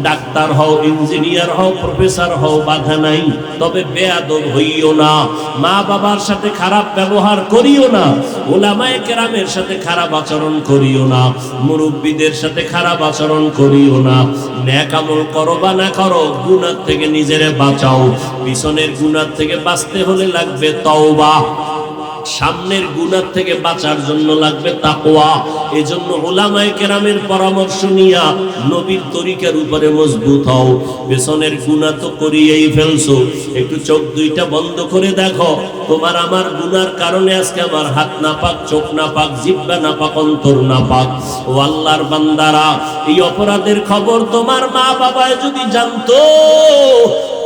Speaker 1: ডাক্তার হও, ইঞ্জিনিয়ার হও, প্রফেসর হও, বাধা নাই। তবে বেয়াদব হইও না, মা বাবার সাথে খারাপ ব্যবহার করিও না, ওলামায়ে কেরামের সাথে খারাপ আচরণ করিও না, মুরব্বীদের সাথে খারাপ আচরণ করিও না। নেক আমল করো বা না করো, গুনাহ থেকে নিজেরে বাঁচাও। পিছনের গুনাহ থেকে বাঁচতে হলে লাগবে তওবা, সামনের গুনাহ থেকে বাঁচার জন্য লাগবে তাকওয়া। এজন্য উলামায়ে কেরামের পরামর্শ নিয়া নবীর তরিকার উপরে মজবুত হও। পেছনের গুনাহ তো করিয়েই ফেলছো, একটু চোখ দুইটা বন্ধ করে দেখো। তোমার আমার গুনার কারণে আজকে আমার হাত নাপাক, চোখ নাপাক, জিহ্বা নাপাক, অন্তর নাপাক। ও আল্লাহর বান্দারা, এই অপরাধের খবর তোমার মা বাবায় যদি জানতো,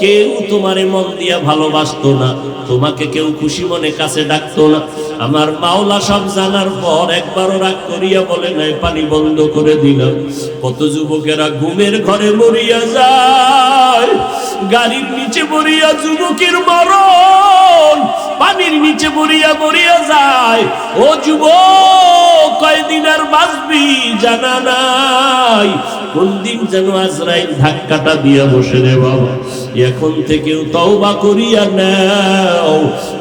Speaker 1: কেউ তোমারে মন দিয়া ভালোবাসতো না, তোমাকে কেউ খুশি মনে কাছে ডাকতো না। আমার মাওলা সব জানার পর একবারও রাগ করিয়া বলে নাই পানি বন্ধ করে দিলাম। কত যুবকেরা ঘুমের ঘরে মরিয়া যায়, গাড়ির নিচে মরিয়া যুবকের মরণ, পানির নিচে মরিয়া মরিয়া যায়। ও যুবক, কয়দিন আর বাঁচবি জানা নাই, কোন দিন যেন আজরাইল ধাক্কাটা দিয়া বসে রে বাবা। এখন থেকেও তওবা করিয়া নাও।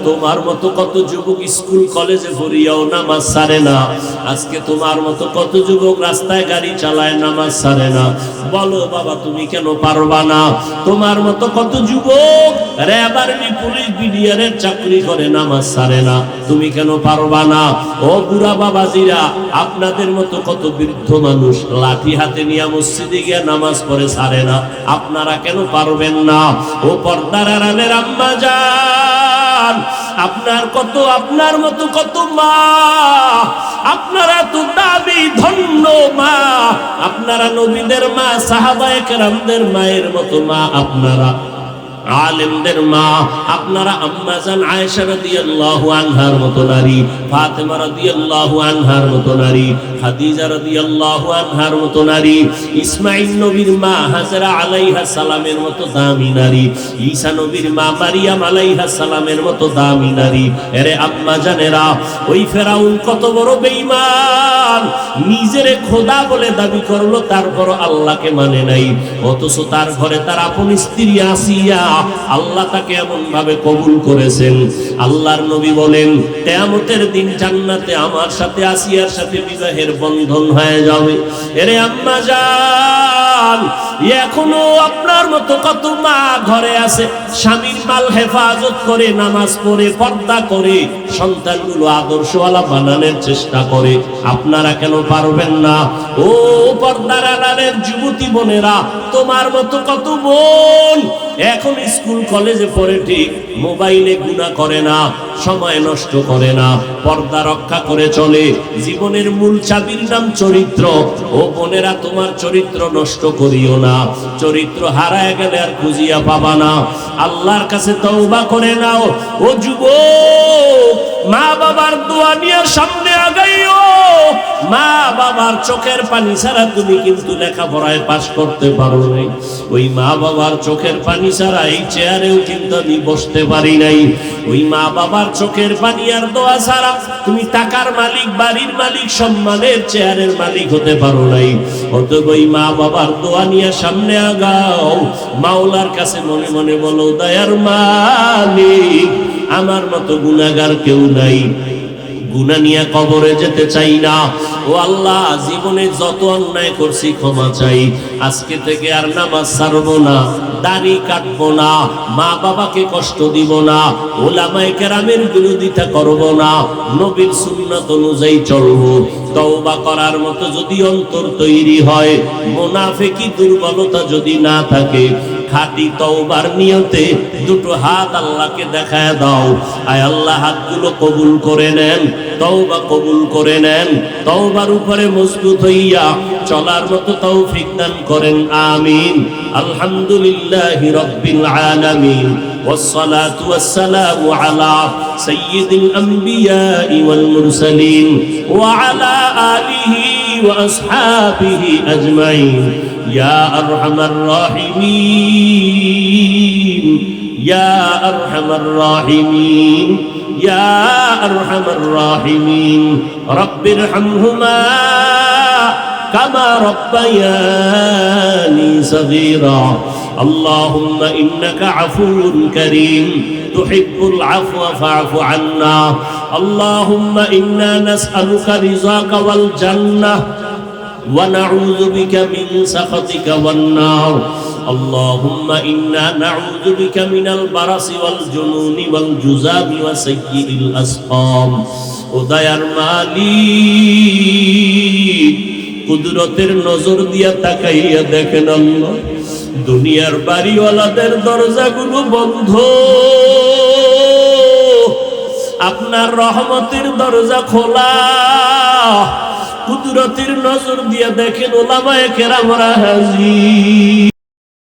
Speaker 1: তোমার মতো কত যুবক স্কুল কলেজে পড়িয়াও নামাজ ছাড়ে না। আজকে তোমার মতো কত যুবক রাস্তায় গাড়ি চালায়, নামাজ ছাড়ে না। বলো বাবা, তুমি কেন পারবা না? তোমার মতো কত যুবক র্যাব, আর্মি, পুলিশ, বিডিআরের চাকরি করে, নামাজ ছাড়ে না। তুমি কেন পারবা না? ও বুড়া বাবাজিরা, আপনাদের মতো কত বৃদ্ধ মানুষ লাঠি হাতে নিয়ে মসজিদে গিয়ে নামাজ পড়ে, ছাড়ে না। আপনারা কেন পারবেন না? ও পর্দার আড়ালের আম্মা জান, আপনার মতো কত মা, আপনারা তো দাবি ধন্য মা, আপনারা নবীদের মা, সাহাবায়ে কেরামদের মায়ের মতো মা, আপনারা আলেমদের মা, আপনারা আম্মা জান আয়েশা রাদিয়াল্লাহু আনহার মতো নারী, ফাতেমা রাদিয়াল্লাহু আনহার মতো নারী, খাদিজা রাদিয়াল্লাহু আনহার মতো নারী, ইসমাঈল নবীর মা হাজরা আলাইহা সালামের মতো দামি নারী, ঈসা নবীর মা মারিয়াম আলাইহা সালামের মতো দামি নারী। এরে আম্মা জানেরা, ওই ফেরাউন কত বড় বেঈমান, নিজেরে খোদা বলে দাবি করলো, তারপর আল্লাহকে মানে নাই। অথচ তার ঘরে তার আপন স্ত্রী আসিয়া, আল্লাহ তাকে এমন ভাবে কবুল করেছেন। আল্লাহর নবী বলেন, কিয়ামতের দিন জান্নাতে আমার সাথে আসিয়ার সাথে বিবাহের বন্ধন হয়ে যাবে। এরে আম্মা জান, এখনো আপনার মতো কত মা ঘরে আছে, স্বামীর মাল হেফাজত করে, নামাজ পড়ে, পর্দা করে, সন্তানগুলো আদর্শওয়ালা বানানোর চেষ্টা করে। আপনারা কেন পারবেন না? ও পর্দার আড়ালের যুবতী বোনেরা, তোমার মতো কত বোন এখন স্কুল কলেজে পড়ে, ঠিক মোবাইলে গুনাহ করে না, সময় নষ্ট করে না, পর্দা রক্ষা করে চলে। জীবনের মূল চাবির নাম চরিত্র। ও বোনেরা, তোমার চরিত্র নষ্ট করিও না। চরিত্র হারায় গেলে আর খুঁজিয়া পাবা না। আল্লাহর কাছে তওবা করে নাও। ও যুবক, মা বাবার দোয়া নিয়ে সামনে আগাইও। মা বাবার চোখের পানি ছাড়া তুমি কিন্তু লেখাপড়ায় পাস করতে পারো নাই। ওই মা বাবার চোখের পানি ছাড়া এই চেয়ারেও কিন্তু আমি বসতে পারি নাই। ওই মা বাবার চোখের পানি আর দোয়া ছাড়া তুমি টাকার মালিক, বাড়ির মালিক, সম্মানের চেয়ারের মালিক হতে পারো নাই। অতএব ওই মা বাবার দোয়া নিয়ে সামনে আগাও। মাওলার কাছে মনে মনে বলো, দয়ার মালিক, আমার মতো গুনাহগার কেউ নাই। গুনাহ নিয়ে কবরে যেতে চাই না। ও আল্লাহ, জীবনে যত অন্যায় করছি ক্ষমা চাই। আজকে থেকে আর নামাজ ছাড়বো না, দাড়ি কাটবো না, মা বাবাকে কষ্ট দিব না, ওলামায়ে কেরামের বিরোধিতা করব না, নবীর সুন্নাত অনুযায়ী চলবো। তওবা করার মতো যদি অন্তর তৈরি হয়, মুনাফিকি দুর্বলতা যদি না থাকে, খাঁটি তওবার নিয়তে দুটো হাত আল্লাহকে দেখায় দাও। আয় আল্লাহ, হাতগুলো কবুল করে নেন, তওবা কবুল করে নেন, তওবার উপরে মজবুত হইয়া চলার মতো তৌফিক দান করেন। আমিন। আলহামদুলিল্লাহি রাব্বিল আলামিন, والصلاة والسلام على سيد الأنبياء والمرسلين وعلى آله وأصحابه أجمعين يا أرحم الراحمين يا أرحم الراحمين يا أرحم الراحمين رب ارحمهما كما ربياني صغيرا اللهم إنك عفو كريم تحب العفو فاعف عنا اللهم إنا نسألك رضاك والجنة ونعوذ بك من سخطك والنار اللهم إنا نعوذ بك من البرص والجنون والجذام وسيء الأسقام উদয়ার মালিক কুদরতের নজর দিয়া তাকাইয়া দেখেন আল্লাহ, দুনিয়ার বাড়িওয়ালাদের দরজাগুলো বন্ধ, আপনার রহমতের দরজা খোলা। কুদরতের নজর দিয়া দেখেন ওলামায়ে কেরামরা হাজির।